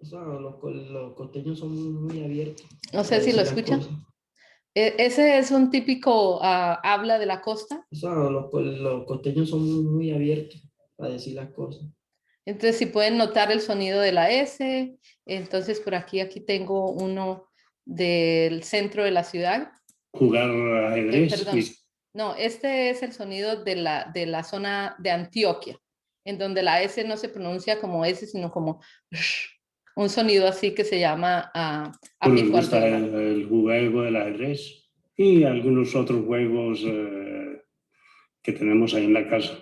O sea, los costeños son muy abiertos. No sé si lo escuchan. Ese es un típico habla de la costa. O sea, los costeños son muy abiertos a decir las cosas. Entonces, si pueden notar el sonido de la S, entonces por aquí tengo uno del centro de la ciudad. Jugar ajedrez. Perdón. No, este es el sonido de la zona de Antioquia, en donde la S no se pronuncia como S, sino como un sonido así que se llama Nos gusta el juego del ajedrez y algunos otros juegos que tenemos ahí en la casa.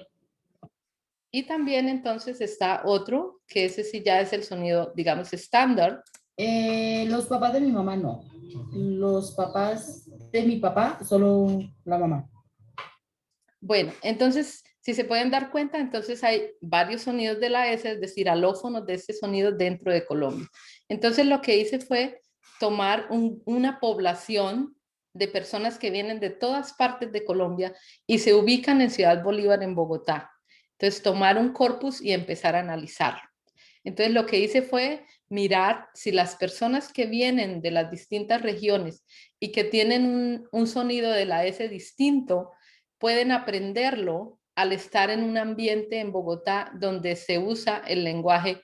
Y también entonces está otro, que ese sí ya es el sonido, digamos, estándar. Los papás de mi mamá no. Los papás de mi papá, solo la mamá. Bueno, entonces, si se pueden dar cuenta, entonces hay varios sonidos de la S, es decir, alófonos de ese sonido dentro de Colombia. Entonces, lo que hice fue tomar una población de personas que vienen de todas partes de Colombia y se ubican en Ciudad Bolívar, en Bogotá. Entonces, tomar un corpus y empezar a analizarlo. Entonces, lo que hice fue mirar si las personas que vienen de las distintas regiones y que tienen un sonido de la S distinto, pueden aprenderlo al estar en un ambiente en Bogotá donde se usa el lenguaje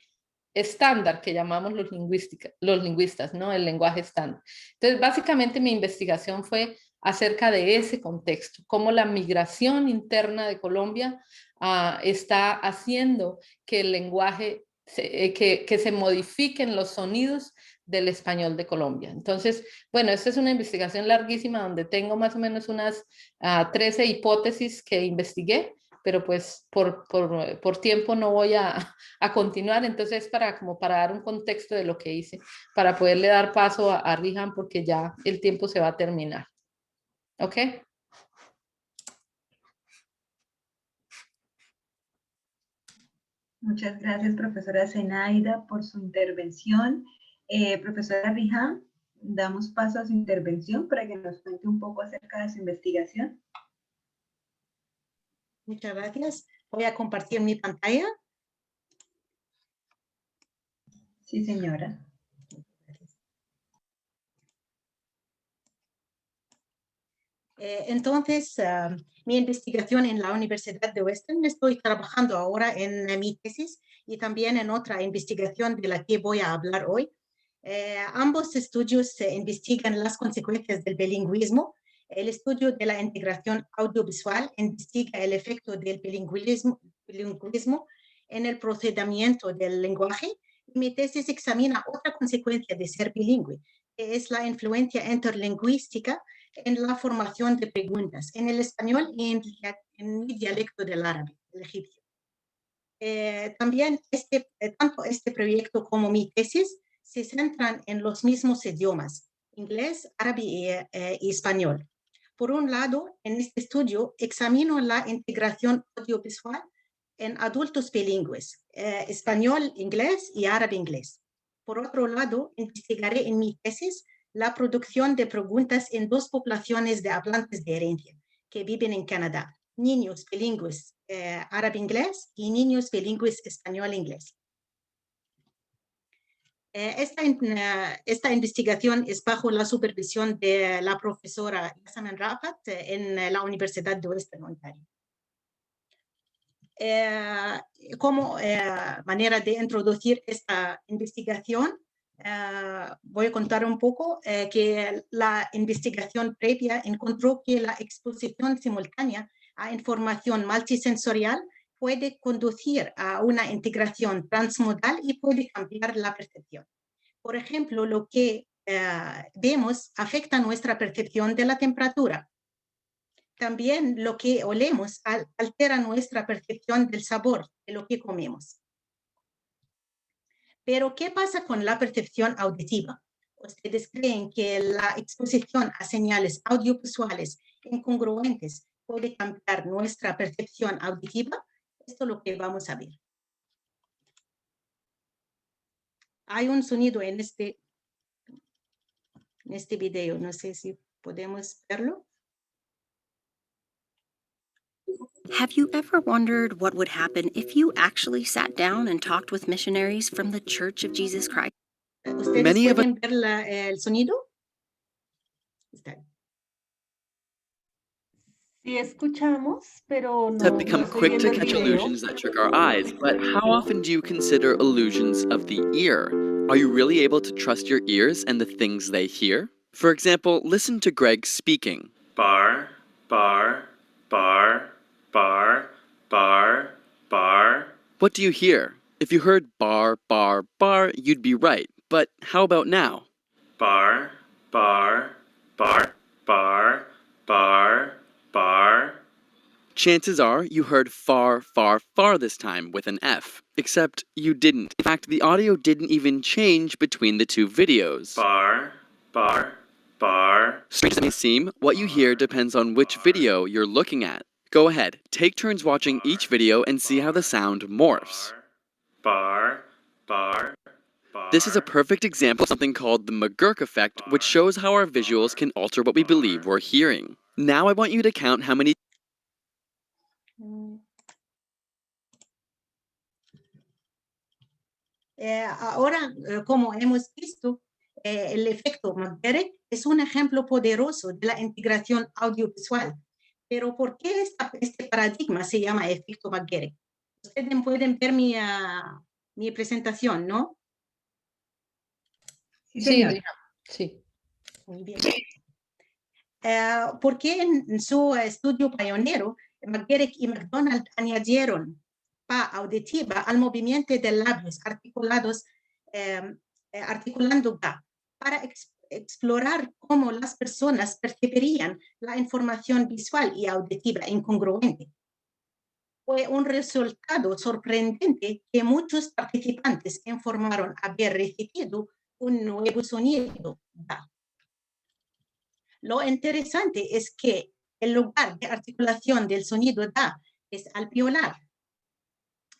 estándar que llamamos los lingüistas, ¿no? El lenguaje estándar. Entonces, básicamente mi investigación fue acerca de ese contexto, cómo la migración interna de Colombia está haciendo que el lenguaje, que se modifiquen los sonidos del español de Colombia. Entonces, bueno, esta es una investigación larguísima donde tengo más o menos unas 13 hipótesis que investigué, pero pues por tiempo no voy a continuar, entonces como para dar un contexto de lo que hice, para poderle dar paso a Rihan, porque ya el tiempo se va a terminar. ¿Ok? Muchas gracias, profesora Zenaida, por su intervención. Profesora Rihan, damos paso a su intervención para que nos cuente un poco acerca de su investigación. Muchas gracias. Voy a compartir mi pantalla. Sí, señora. Entonces, mi investigación en la Universidad de Western, estoy trabajando ahora en mi tesis y también en otra investigación de la que voy a hablar hoy. Ambos estudios investigan las consecuencias del bilingüismo. El estudio de la integración audiovisual investiga el efecto del bilingüismo en el procesamiento del lenguaje. Mi tesis examina otra consecuencia de ser bilingüe, que es la influencia interlingüística en la formación de preguntas en el español y en mi dialecto del árabe, el egipcio. También tanto este proyecto como mi tesis se centran en los mismos idiomas, inglés, árabe y español. Por un lado, en este estudio examino la integración audiovisual en adultos bilingües, español, inglés y árabe, inglés. Por otro lado, investigaré en mi tesis la producción de preguntas en dos poblaciones de hablantes de herencia que viven en Canadá, niños bilingües árabe-inglés y niños bilingües español-inglés. Esta investigación es bajo la supervisión de la profesora Yasamin Rafat en la Universidad de Western Ontario. Como manera de introducir esta investigación, voy a contar un poco que la investigación previa encontró que la exposición simultánea a información multisensorial puede conducir a una integración transmodal y puede cambiar la percepción. Por ejemplo, lo que vemos afecta nuestra percepción de la temperatura. También lo que olemos altera nuestra percepción del sabor de lo que comemos. Pero, ¿qué pasa con la percepción auditiva? ¿Ustedes creen que la exposición a señales audiovisuales incongruentes puede cambiar nuestra percepción auditiva? Esto es lo que vamos a ver. Hay un sonido en este video, no sé si podemos verlo. Have you ever wondered what would happen if you actually sat down and talked with missionaries from the Church of Jesus Christ? ¿Ustedes pueden ver el sonido? Sí escuchamos, pero no. Have become quick to catch illusions that trick our eyes, but how often do you consider illusions of the ear? Are you really able to trust your ears and the things they hear? For example, listen to Greg speaking. Bar, bar, bar, bar, bar, bar. What do you hear? If you heard bar, bar, bar, you'd be right. But how about now? Bar, bar, bar, bar, bar, bar. Chances are you heard far, far, far this time with an F, except you didn't. In fact, the audio didn't even change between the two videos. Bar, bar, bar. Strange as it may seem, what you hear depends on which video you're looking at. Go ahead, take turns watching each video and see how the sound morphs. Bar, bar, bar. This is a perfect example of something called the McGurk effect, which shows how our visuals can alter what we believe we're hearing. Now I want you to count how many Ahora, como hemos visto, el efecto McGurk es un ejemplo poderoso de la integración audiovisual. Pero ¿por qué este paradigma se llama efecto McGurk? Ustedes pueden ver mi presentación, ¿no? Sí, señora. Sí. Muy bien. Porque en su estudio pionero, McGurk y McDonald añadieron pa auditiva al movimiento de labios articulando ga para explorar cómo las personas percibirían la información visual y auditiva incongruente. Fue un resultado sorprendente que muchos participantes informaron haber recibido un nuevo sonido da. Lo interesante es que el lugar de articulación del sonido da es alveolar,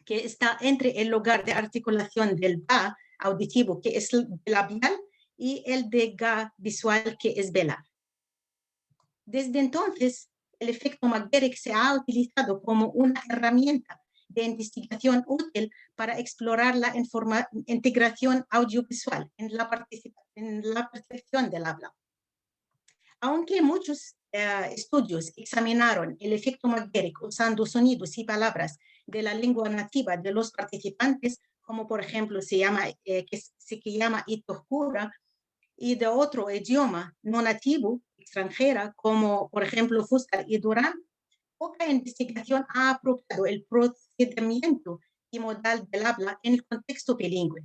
que está entre el lugar de articulación del ba auditivo, que es labial, y el de ga visual, que es velar. Desde entonces, el efecto McGarrick se ha utilizado como una herramienta de investigación útil para explorar la integración audiovisual en la percepción del habla. Aunque muchos estudios examinaron el efecto McGarrick usando sonidos y palabras de la lengua nativa de los participantes, como por ejemplo se llama Itohkura, y de otro idioma no nativo, extranjera, como por ejemplo Fuskar y Durán, poca investigación ha apropiado el procedimiento y modal del habla en el contexto bilingüe.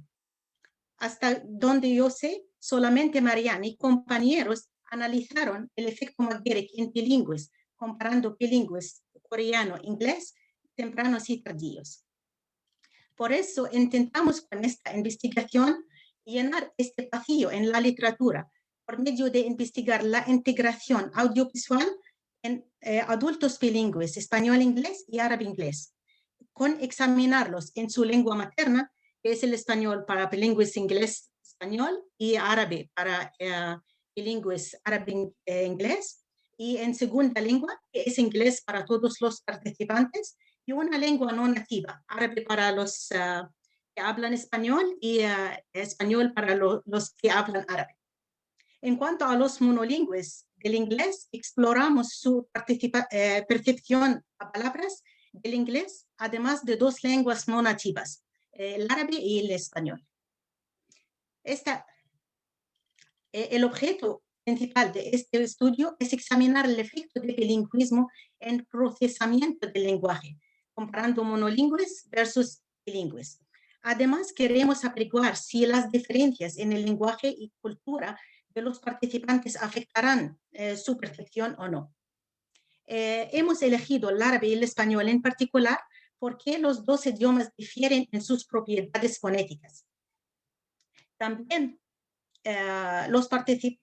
Hasta donde yo sé, solamente Marianne y compañeros analizaron el efecto McGarrick en bilingües, comparando bilingües coreano-inglés, tempranos y tardíos. Por eso intentamos con esta investigación llenar este vacío en la literatura por medio de investigar la integración audiovisual en adultos bilingües, español-inglés y árabe-inglés, con examinarlos en su lengua materna, que es el español para bilingües inglés-español y árabe para bilingües árabe-inglés, y en segunda lengua, que es inglés para todos los participantes, y una lengua no nativa, árabe para los que hablan español y español para los que hablan árabe. En cuanto a los monolingües del inglés, exploramos su percepción a palabras del inglés, además de dos lenguas no nativas, el árabe y el español. El objeto principal de este estudio es examinar el efecto del bilingüismo en procesamiento del lenguaje, comparando monolingües versus bilingües. Además, queremos averiguar si las diferencias en el lenguaje y cultura de los participantes afectarán su percepción o no. Hemos elegido el árabe y el español en particular porque los dos idiomas difieren en sus propiedades fonéticas. También los participantes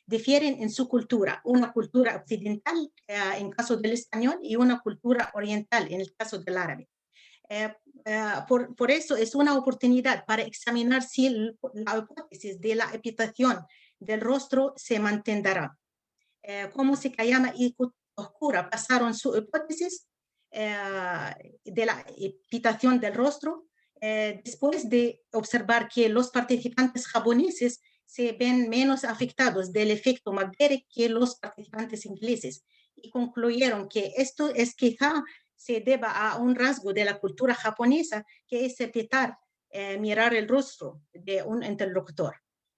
difieren en su cultura, una cultura occidental en caso del español y una cultura oriental en el caso del árabe. Por eso es una oportunidad para examinar si la hipótesis de la epitación del rostro se mantendrá. Como Sekayama y Itohkura pasaron su hipótesis de la epitación del rostro después de observar que los participantes japoneses se ven menos afectados del efecto McGarrick que los participantes ingleses, y concluyeron que esto es quizá se deba a un rasgo de la cultura japonesa, que es evitar mirar el rostro de un interlocutor.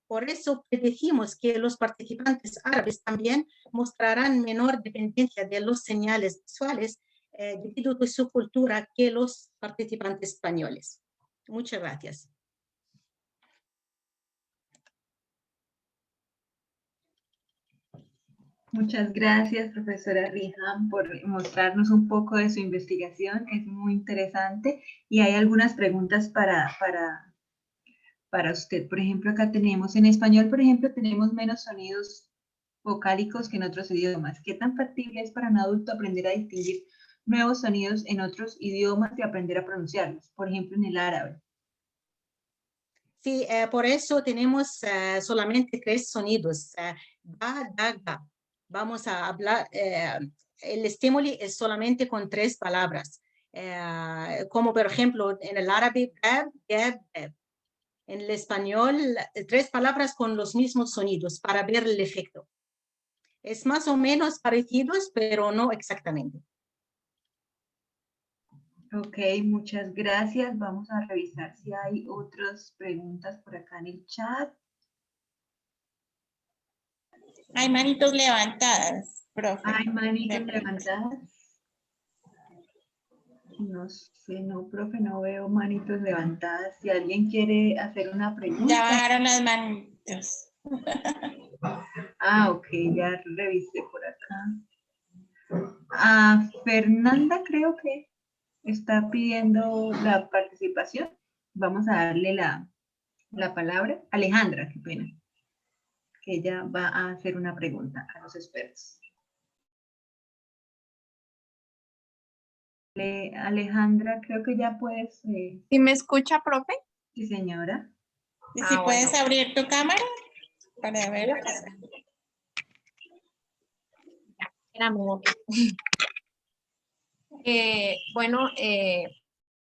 Por eso predecimos que los participantes árabes también mostrarán menor dependencia de los señales visuales debido a su cultura que los participantes españoles. Muchas gracias. Muchas gracias, profesora Riham, por mostrarnos un poco de su investigación. Es muy interesante y hay algunas preguntas para usted. Por ejemplo, acá tenemos, en español, por ejemplo, tenemos menos sonidos vocálicos que en otros idiomas. ¿Qué tan factible es para un adulto aprender a distinguir nuevos sonidos en otros idiomas y aprender a pronunciarlos? Por ejemplo, en el árabe. Sí, por eso tenemos solamente 3 sonidos, ba, da, ga. Vamos a hablar, el estímulo es solamente con 3 palabras, como por ejemplo en el árabe, bab, gab, bab. En el español, 3 palabras con los mismos sonidos para ver el efecto. Es más o menos parecidos, pero no exactamente. Ok, muchas gracias. Vamos a revisar si hay otras preguntas por acá en el chat. Hay manitos levantadas, profe. Hay manitos levantadas. No sé, no, profe, no veo manitos levantadas. Si alguien quiere hacer una pregunta. Ya bajaron las manitos. Ok, ya revisé por acá. Fernanda creo que está pidiendo la participación. Vamos a darle la palabra. Alejandra, qué pena. Que ella va a hacer una pregunta a los expertos. Alejandra, creo que ya puedes... ¿Sí me escucha, profe? Sí, señora. ¿Y si puedes abrir tu cámara para ver?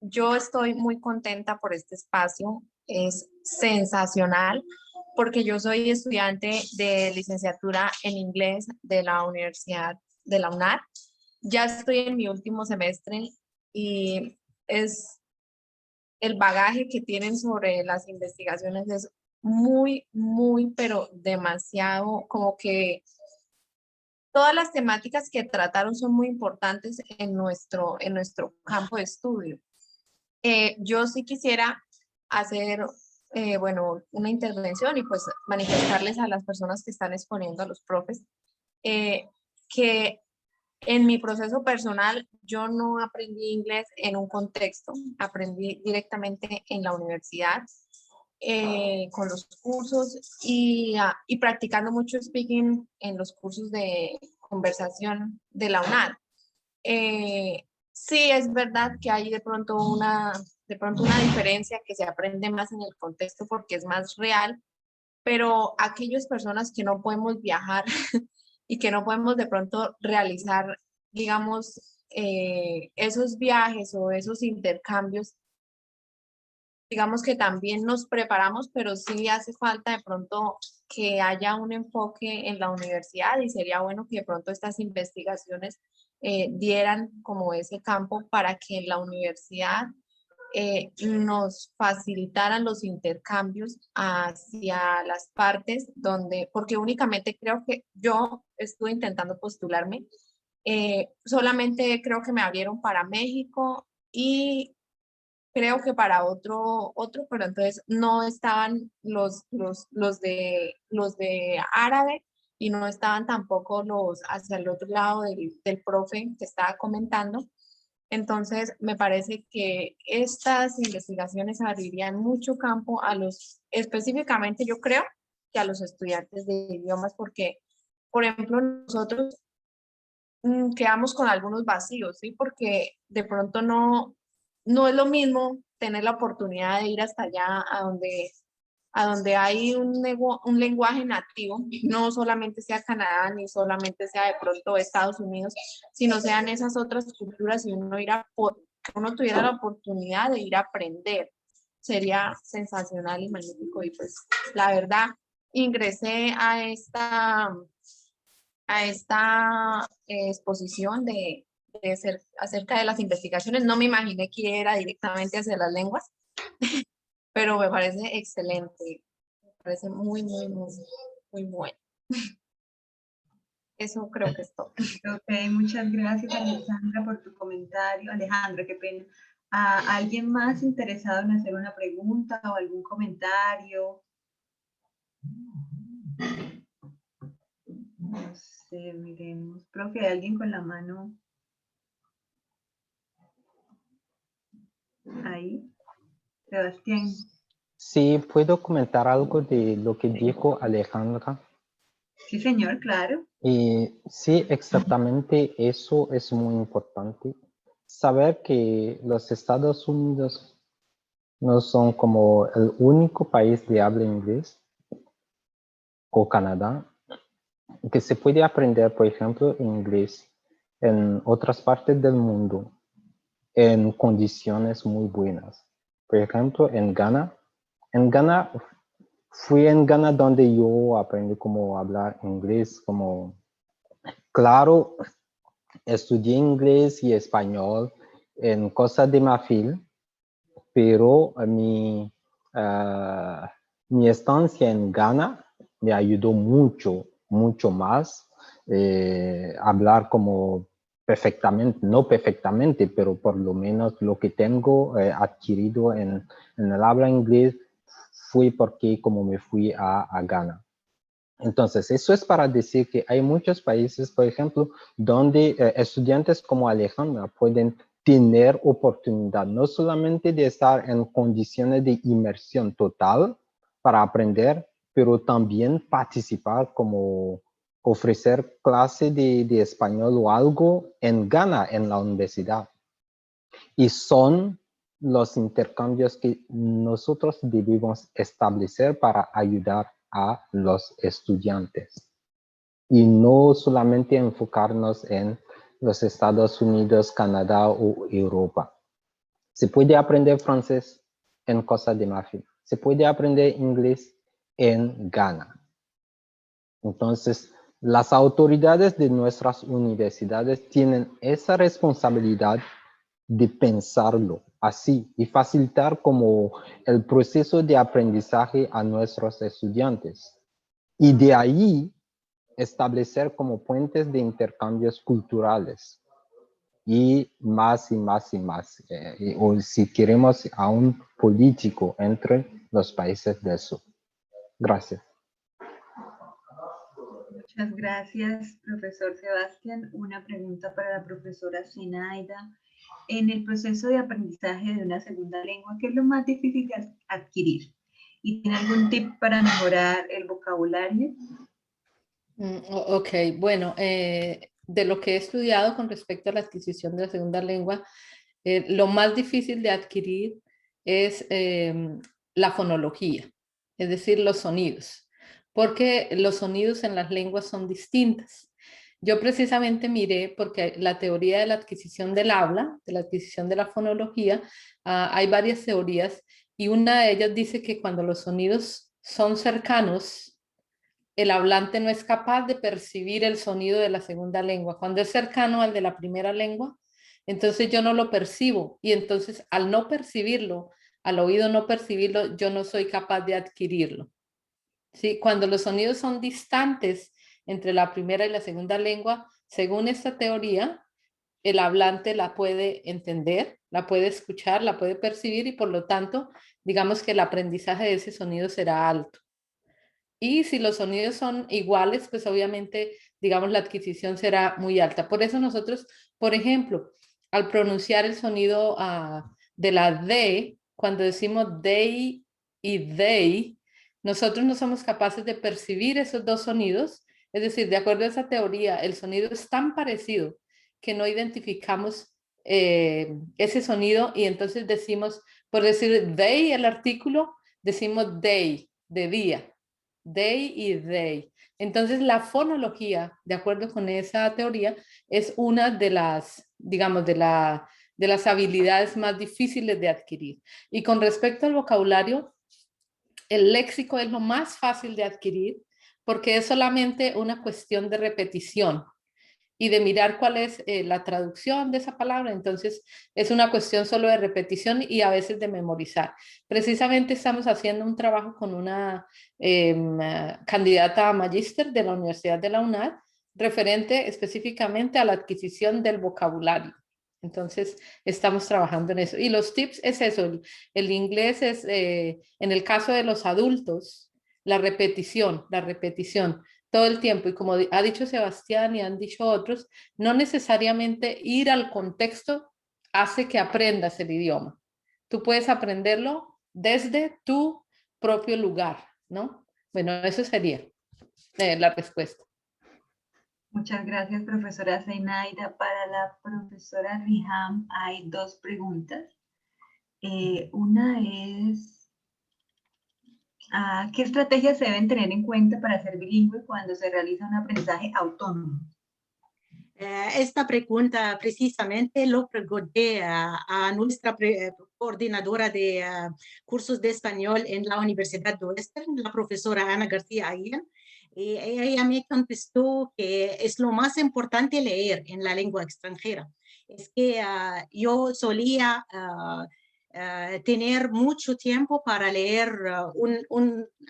Yo estoy muy contenta por este espacio, es sensacional porque yo soy estudiante de licenciatura en inglés de la Universidad de la UNAR. Ya estoy en mi último semestre y es el bagaje que tienen sobre las investigaciones es muy, pero demasiado, como que todas las temáticas que trataron son muy importantes en nuestro campo de estudio. Yo sí quisiera hacer, una intervención y pues manifestarles a las personas que están exponiendo, a los profes, que en mi proceso personal yo no aprendí inglés en un contexto, aprendí directamente en la universidad, con los cursos y practicando mucho speaking en los cursos de conversación de la UNAD. Sí, es verdad que hay de pronto una diferencia que se aprende más en el contexto porque es más real, pero aquellas personas que no podemos viajar y que no podemos de pronto realizar, digamos, esos viajes o esos intercambios, digamos que también nos preparamos, pero sí hace falta de pronto que haya un enfoque en la universidad y sería bueno que de pronto estas investigaciones dieran como ese campo para que en la universidad nos facilitaran los intercambios hacia las partes donde, porque únicamente creo que yo estuve intentando postularme, solamente creo que me abrieron para México y creo que para otro, pero entonces no estaban los de árabe y no estaban tampoco los hacia el otro lado del profe que estaba comentando. Entonces, me parece que estas investigaciones abrirían mucho campo a específicamente yo creo que a los estudiantes de idiomas, porque, por ejemplo, nosotros quedamos con algunos vacíos, ¿sí? Porque de pronto no es lo mismo tener la oportunidad de ir hasta allá a donde hay un lenguaje nativo, no solamente sea Canadá, ni solamente sea de pronto Estados Unidos, sino sean esas otras culturas y uno tuviera la oportunidad de ir a aprender. Sería sensacional y magnífico. Y pues la verdad, ingresé a esta exposición acerca de las investigaciones. No me imaginé que era directamente hacia las lenguas, pero me parece excelente, me parece muy bueno. Eso creo que es todo. Ok, muchas gracias Alexandra por tu comentario. Alejandra, qué pena. ¿Alguien más interesado en hacer una pregunta o algún comentario? No sé, miremos. Profe, ¿hay alguien con la mano ahí? Sebastián. Sí, ¿puedo comentar algo de lo que dijo Alejandra? Sí, señor, claro. Sí, exactamente eso es muy importante. Saber que los Estados Unidos no son como el único país de habla inglés, o Canadá, que se puede aprender, por ejemplo, inglés en otras partes del mundo en condiciones muy buenas. Por ejemplo, en Ghana. Fui en Ghana donde yo aprendí cómo hablar inglés, claro, estudié inglés y español en Costa de Marfil, pero mi estancia en Ghana me ayudó mucho más hablar como perfectamente, no perfectamente, pero por lo menos lo que tengo adquirido en el habla inglés fue porque como me fui a Ghana. Entonces, eso es para decir que hay muchos países, por ejemplo, donde estudiantes como Alejandra pueden tener oportunidad no solamente de estar en condiciones de inmersión total para aprender, pero también participar como ofrecer clase de español o algo en Ghana en la universidad. Y son los intercambios que nosotros debemos establecer para ayudar a los estudiantes. Y no solamente enfocarnos en los Estados Unidos, Canadá o Europa. Se puede aprender francés en Costa de Marfil. Se puede aprender inglés en Ghana. Entonces, las autoridades de nuestras universidades tienen esa responsabilidad de pensarlo así y facilitar como el proceso de aprendizaje a nuestros estudiantes. Y de ahí establecer como puentes de intercambios culturales y más y más y más. O si queremos a un político entre los países del sur. Gracias. Muchas gracias, profesor Sebastián. Una pregunta para la profesora Zenaida. En el proceso de aprendizaje de una segunda lengua, ¿qué es lo más difícil de adquirir? ¿Y tiene algún tip para mejorar el vocabulario? Ok, bueno, de lo que he estudiado con respecto a la adquisición de la segunda lengua, lo más difícil de adquirir es la fonología, es decir, los sonidos, porque los sonidos en las lenguas son distintas. Yo precisamente miré, porque la teoría de la adquisición del habla, de la adquisición de la fonología, hay varias teorías, y una de ellas dice que cuando los sonidos son cercanos, el hablante no es capaz de percibir el sonido de la segunda lengua. Cuando es cercano al de la primera lengua, entonces yo no lo percibo, y entonces al no percibirlo, al oído no percibirlo, yo no soy capaz de adquirirlo. ¿Sí? Cuando los sonidos son distantes entre la primera y la segunda lengua, según esta teoría, el hablante la puede entender, la puede escuchar, la puede percibir, y por lo tanto, digamos que el aprendizaje de ese sonido será alto. Y si los sonidos son iguales, pues obviamente, digamos, la adquisición será muy alta. Por eso nosotros, por ejemplo, al pronunciar el sonido de la D, cuando decimos they y they, nosotros no somos capaces de percibir esos dos sonidos. Es decir, de acuerdo a esa teoría, el sonido es tan parecido que no identificamos ese sonido, y entonces decimos, por decir they, el artículo, decimos day, de día. Day y they. Entonces la fonología, de acuerdo con esa teoría, es una de las, digamos, de las habilidades más difíciles de adquirir. Y con respecto al vocabulario, el léxico es lo más fácil de adquirir porque es solamente una cuestión de repetición y de mirar cuál es la traducción de esa palabra. Entonces es una cuestión solo de repetición y a veces de memorizar. Precisamente estamos haciendo un trabajo con una candidata a magíster de la Universidad de la UNAD, referente específicamente a la adquisición del vocabulario. Entonces estamos trabajando en eso. Y los tips es eso, el inglés es, en el caso de los adultos, la repetición todo el tiempo. Y como ha dicho Sebastián y han dicho otros, no necesariamente ir al contexto hace que aprendas el idioma. Tú puedes aprenderlo desde tu propio lugar, ¿no? Bueno, eso sería la respuesta. Muchas gracias, profesora Zenaida. Para la profesora Riham hay dos preguntas. Una es, ¿qué estrategias se deben tener en cuenta para ser bilingüe cuando se realiza un aprendizaje autónomo? Esta pregunta precisamente lo pregunté a nuestra coordinadora de cursos de español en la Universidad de Western, la profesora Ana García Ayan, y ella me contestó que es lo más importante leer en la lengua extranjera. Es que yo solía tener mucho tiempo para leer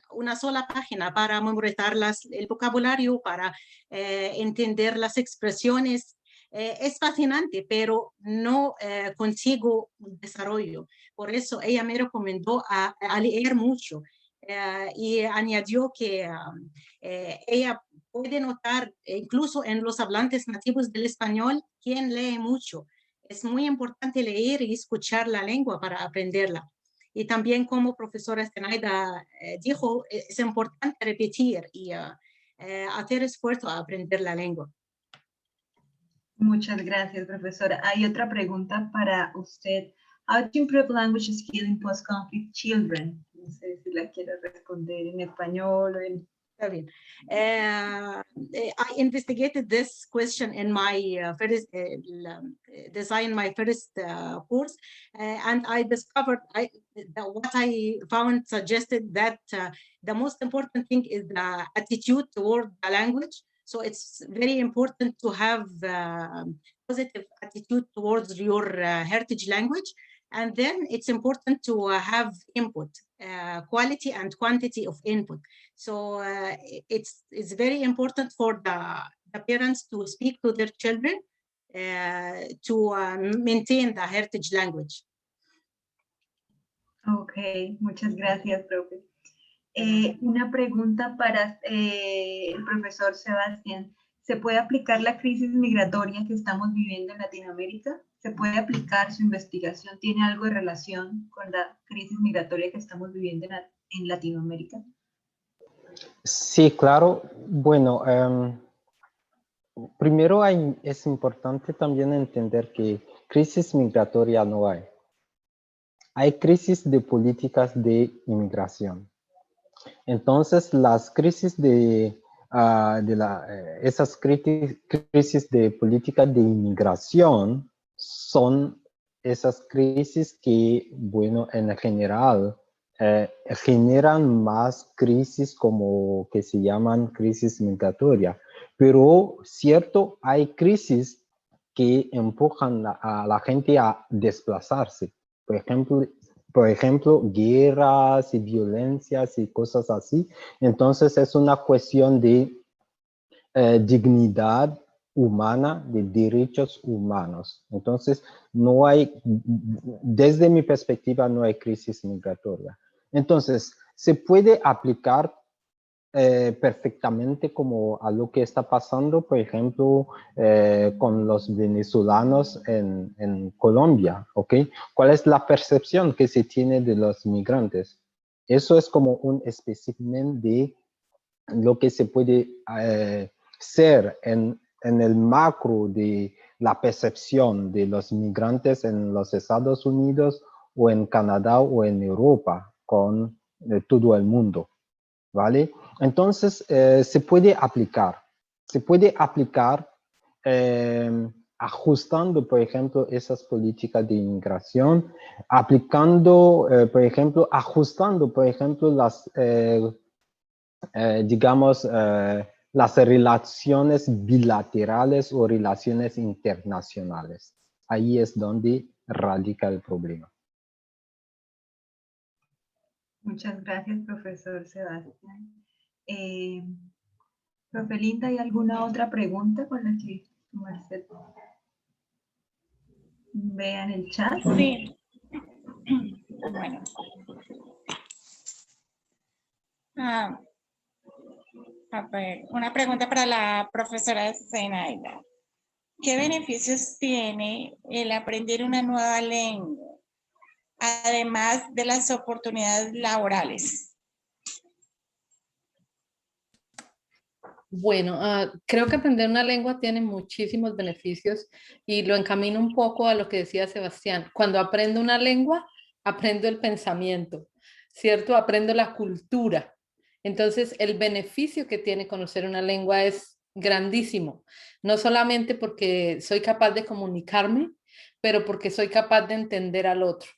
una sola página, para memorizar el vocabulario, para entender las expresiones. Es fascinante, pero no consigo desarrollo. Por eso ella me recomendó a leer mucho. y añadió que ella puede notar, incluso en los hablantes nativos del español, quien lee mucho. Es muy importante leer y escuchar la lengua para aprenderla. Y también, como profesora Zenaida dijo, es importante repetir y hacer esfuerzo a aprender la lengua. Muchas gracias, profesora. Hay otra pregunta para usted. How to improve language skill in post-conflict children? No sé si la quiero responder en español o en... Está bien. I investigated this question in my first design my first course, and I discovered what I found suggested that the most important thing is the attitude toward the language. So it's very important to have positive attitude towards your heritage language. And then it's important to have input, quality and quantity of input. So it's very important for the parents to speak to their children to maintain the heritage language. Ok, muchas gracias, profe. Una pregunta para el profesor Sebastián. ¿Se puede aplicar la crisis migratoria que estamos viviendo en Latinoamérica? ¿Se puede aplicar su investigación? ¿Tiene algo de relación con la crisis migratoria que estamos viviendo en Latinoamérica? Sí, claro. Bueno, primero es importante también entender que crisis migratoria no hay. Hay crisis de políticas de inmigración. Entonces, las crisis esas crisis de política de inmigración son esas crisis que, bueno, en general generan más crisis como que se llaman crisis migratoria. Pero, cierto, hay crisis que empujan a la gente a desplazarse. Por ejemplo, guerras y violencias y cosas así. Entonces es una cuestión de dignidad humana, de derechos humanos. Entonces no hay, desde mi perspectiva, no hay crisis migratoria. Entonces se puede aplicar perfectamente como a lo que está pasando, por ejemplo, con los venezolanos en Colombia, ¿ok? ¿Cuál es la percepción que se tiene de los migrantes? Eso es como un espécimen de lo que se puede ser en el macro de la percepción de los migrantes en los Estados Unidos o en Canadá o en Europa con todo el mundo. ¿Vale? Entonces, se puede aplicar ajustando, por ejemplo, esas políticas de inmigración, aplicando, por ejemplo, ajustando, por ejemplo, las, digamos, las relaciones bilaterales o relaciones internacionales. Ahí es donde radica el problema. Muchas gracias, profesor Sebastián. Profe Linda, ¿hay alguna otra pregunta con la que Marcel vea en el chat? Sí. Bueno. A ver, una pregunta para la profesora Zenaida. ¿Qué beneficios tiene el aprender una nueva lengua, además de las oportunidades laborales? Bueno, creo que aprender una lengua tiene muchísimos beneficios y lo encamino un poco a lo que decía Sebastián. Cuando aprendo una lengua, aprendo el pensamiento, ¿cierto? Aprendo la cultura. Entonces, el beneficio que tiene conocer una lengua es grandísimo. No solamente porque soy capaz de comunicarme, pero porque soy capaz de entender al otro.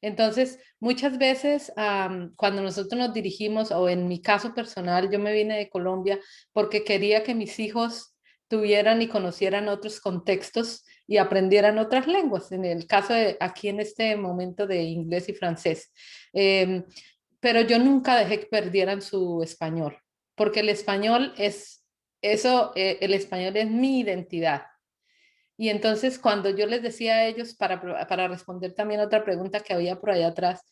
Entonces, muchas veces cuando nosotros nos dirigimos, o en mi caso personal, yo me vine de Colombia porque quería que mis hijos tuvieran y conocieran otros contextos y aprendieran otras lenguas, en el caso de aquí en este momento de inglés y francés. Pero yo nunca dejé que perdieran su español, porque el español es el español es mi identidad. Y entonces cuando yo les decía a ellos, para responder también otra pregunta que había por allá atrás,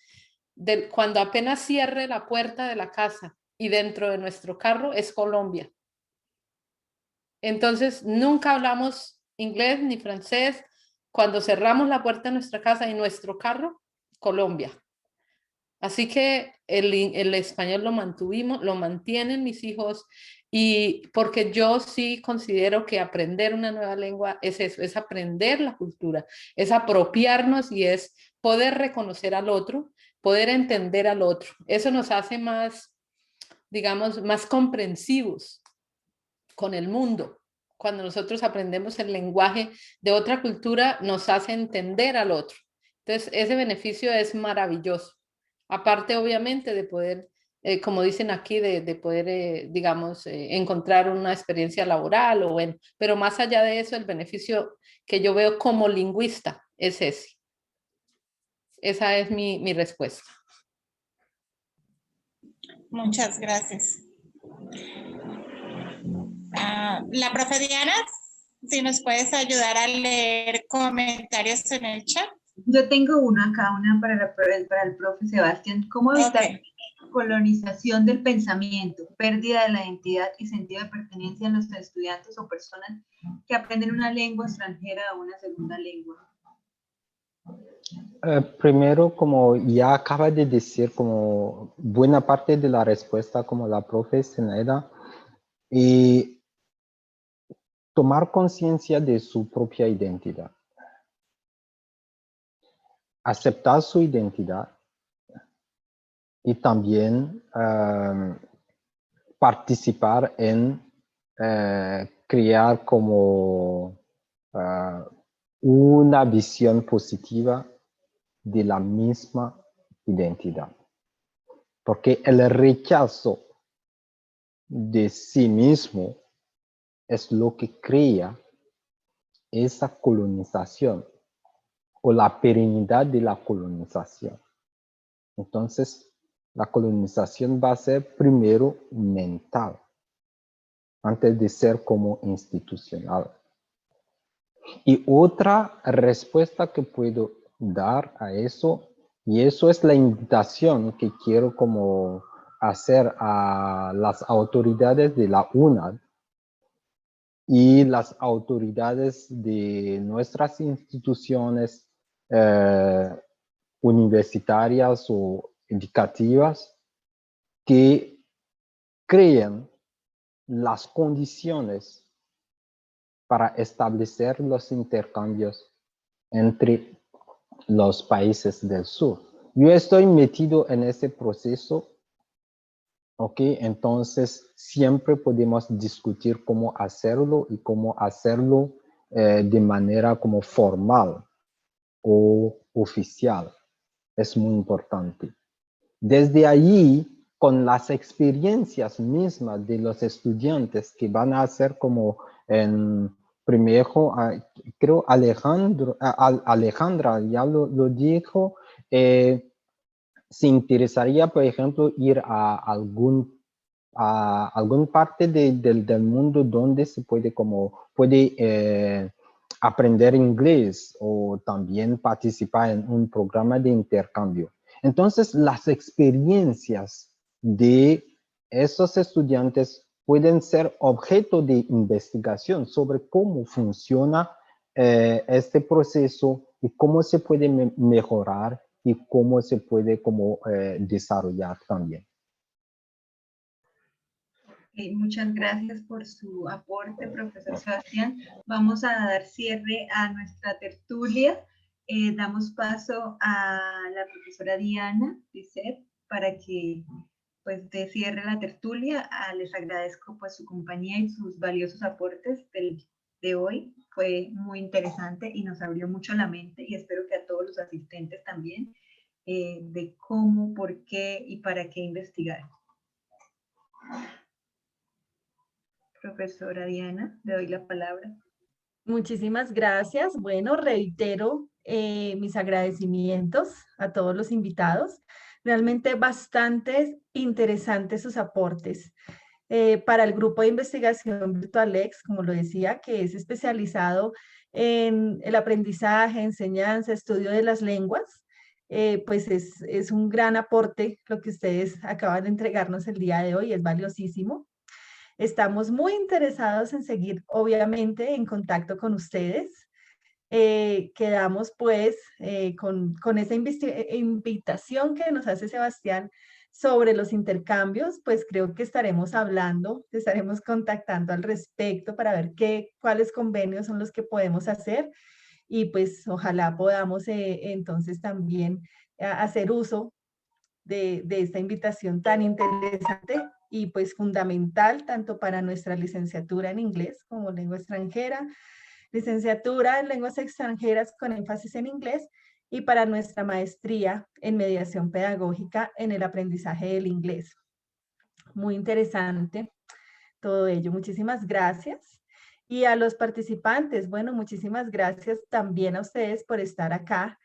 cuando apenas cierre la puerta de la casa y dentro de nuestro carro es Colombia. Entonces, nunca hablamos inglés ni francés. Cuando cerramos la puerta de nuestra casa y nuestro carro, Colombia. Así que el español lo mantienen mis hijos, y porque yo sí considero que aprender una nueva lengua es eso, es aprender la cultura, es apropiarnos y es poder reconocer al otro, poder entender al otro. Eso nos hace más, digamos, más comprensivos con el mundo. Cuando nosotros aprendemos el lenguaje de otra cultura, nos hace entender al otro. Entonces, ese beneficio es maravilloso. Aparte, obviamente, de poder, como dicen aquí, de poder, digamos, encontrar una experiencia laboral, o bueno, pero más allá de eso, el beneficio que yo veo como lingüista es ese. Esa es mi respuesta. Muchas gracias. La profe Diana, si nos puedes ayudar a leer comentarios en el chat. Yo tengo una acá, una para el profe Sebastián. ¿Cómo evitar colonización del pensamiento, pérdida de la identidad y sentido de pertenencia en los estudiantes o personas que aprenden una lengua extranjera o una segunda lengua? Primero, como ya acaba de decir, como buena parte de la respuesta, como la profe Zenaida, y tomar conciencia de su propia identidad. Aceptar su identidad y también participar en crear como una visión positiva de la misma identidad. Porque el rechazo de sí mismo es lo que crea esa colonización o la perennidad de la colonización. Entonces, la colonización va a ser primero mental, antes de ser como institucional. Y otra respuesta que puedo dar a eso, y eso es la invitación que quiero como hacer a las autoridades de la UNAD y las autoridades de nuestras instituciones universitarias o educativas, que creen las condiciones para establecer los intercambios entre los países del sur. Yo estoy metido en ese proceso, ¿ok? Entonces siempre podemos discutir cómo hacerlo y cómo hacerlo de manera como formal o oficial. Es muy importante. Desde allí, con las experiencias mismas de los estudiantes que van a hacer como en primero, creo Alejandra ya lo dijo, se interesaría, por ejemplo, ir a algún parte del mundo donde se puede aprender inglés o también participar en un programa de intercambio. Entonces, las experiencias de esos estudiantes pueden ser objeto de investigación sobre cómo funciona este proceso y cómo se puede mejorar y cómo se puede desarrollar también. Muchas gracias por su aporte, profesor Sebastián. Vamos a dar cierre a nuestra tertulia. Damos paso a la profesora Diana Lisset para que pues dé cierre a la tertulia. Les agradezco pues su compañía y sus valiosos aportes de hoy. Fue muy interesante y nos abrió mucho la mente, y espero que a todos los asistentes también, de cómo, por qué y para qué investigar. Profesora Diana, le doy la palabra. Muchísimas gracias. Bueno, reitero mis agradecimientos a todos los invitados. Realmente bastante interesantes sus aportes. Para el grupo de investigación VirtualX, como lo decía, que es especializado en el aprendizaje, enseñanza, estudio de las lenguas, pues es un gran aporte lo que ustedes acaban de entregarnos el día de hoy, es valiosísimo. Estamos muy interesados en seguir, obviamente, en contacto con ustedes. Quedamos pues con esa invitación que nos hace Sebastián sobre los intercambios, pues creo que estaremos hablando, estaremos contactando al respecto para ver cuáles convenios son los que podemos hacer y pues ojalá podamos entonces también hacer uso de esta invitación tan interesante y pues fundamental tanto para nuestra licenciatura en inglés como lengua extranjera, licenciatura en lenguas extranjeras con énfasis en inglés y para nuestra maestría en mediación pedagógica en el aprendizaje del inglés. Muy interesante todo ello. Muchísimas gracias. Y a los participantes, bueno, muchísimas gracias también a ustedes por estar acá,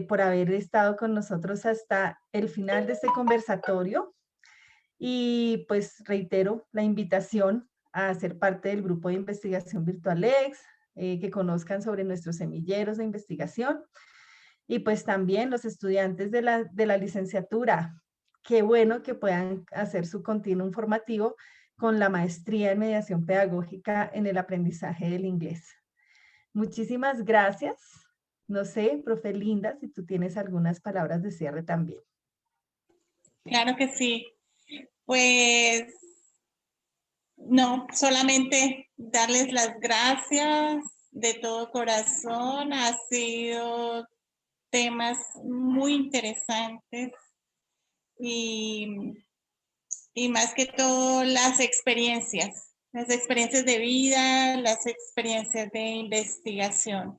por haber estado con nosotros hasta el final de este conversatorio. Y pues reitero la invitación a ser parte del grupo de investigación VirtualX, que conozcan sobre nuestros semilleros de investigación. Y pues también los estudiantes de la licenciatura, qué bueno que puedan hacer su continuum formativo con la maestría en mediación pedagógica en el aprendizaje del inglés. Muchísimas gracias. No sé, profe Linda, si tú tienes algunas palabras de cierre también. Claro que sí. Pues no, solamente darles las gracias de todo corazón. Ha sido temas muy interesantes y más que todo las experiencias de vida, las experiencias de investigación.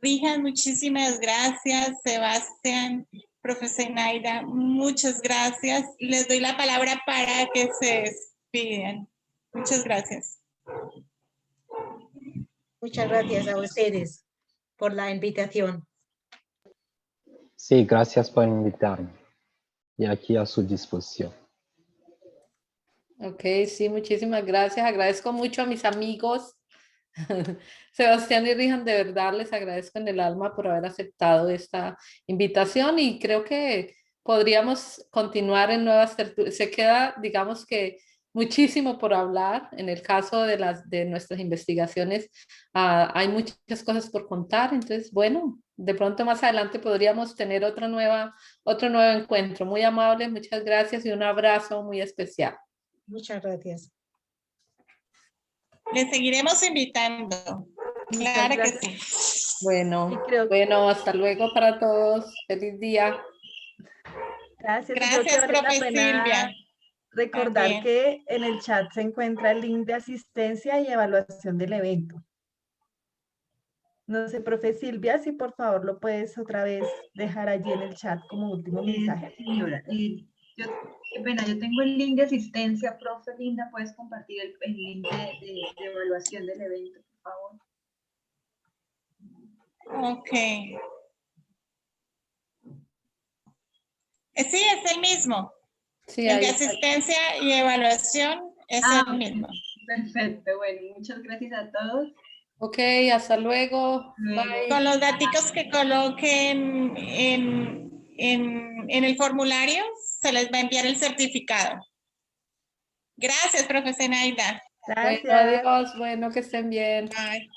Rijas, muchísimas gracias. Sebastián, profesor Naida, muchas gracias. Les doy la palabra para que se despidan. Muchas gracias. Muchas gracias a ustedes por la invitación. Sí, gracias por invitarme. Y aquí a su disposición. Ok, sí, muchísimas gracias. Agradezco mucho a mis amigos. Sebastián y Rihan, de verdad les agradezco en el alma por haber aceptado esta invitación y creo que podríamos continuar en nuevas tertulias. Se queda, digamos que muchísimo por hablar. En el caso de nuestras investigaciones, hay muchas cosas por contar. Entonces, bueno, de pronto más adelante podríamos tener otro nuevo encuentro. Muy amable, muchas gracias y un abrazo muy especial. Muchas gracias. Les seguiremos invitando. Claro que sí. Bueno, hasta luego para todos. Feliz día. Gracias. Gracias, profe Silvia. Recordar También. que en el chat se encuentra el link de asistencia y evaluación del evento. No sé, profe Silvia, si por favor lo puedes otra vez dejar allí en el chat como último mensaje. Señora, yo tengo el link de asistencia, profe Linda, puedes compartir el link de evaluación del evento, por favor. Ok. Sí, es el mismo. Sí, el de asistencia y evaluación es el mismo. Perfecto, bueno, muchas gracias a todos. Ok, hasta luego. Bye. Con los datos que coloquen en el formulario, se les va a enviar el certificado. Gracias, profesora Naida. Gracias. Bueno, adiós. Bueno, que estén bien. Bye.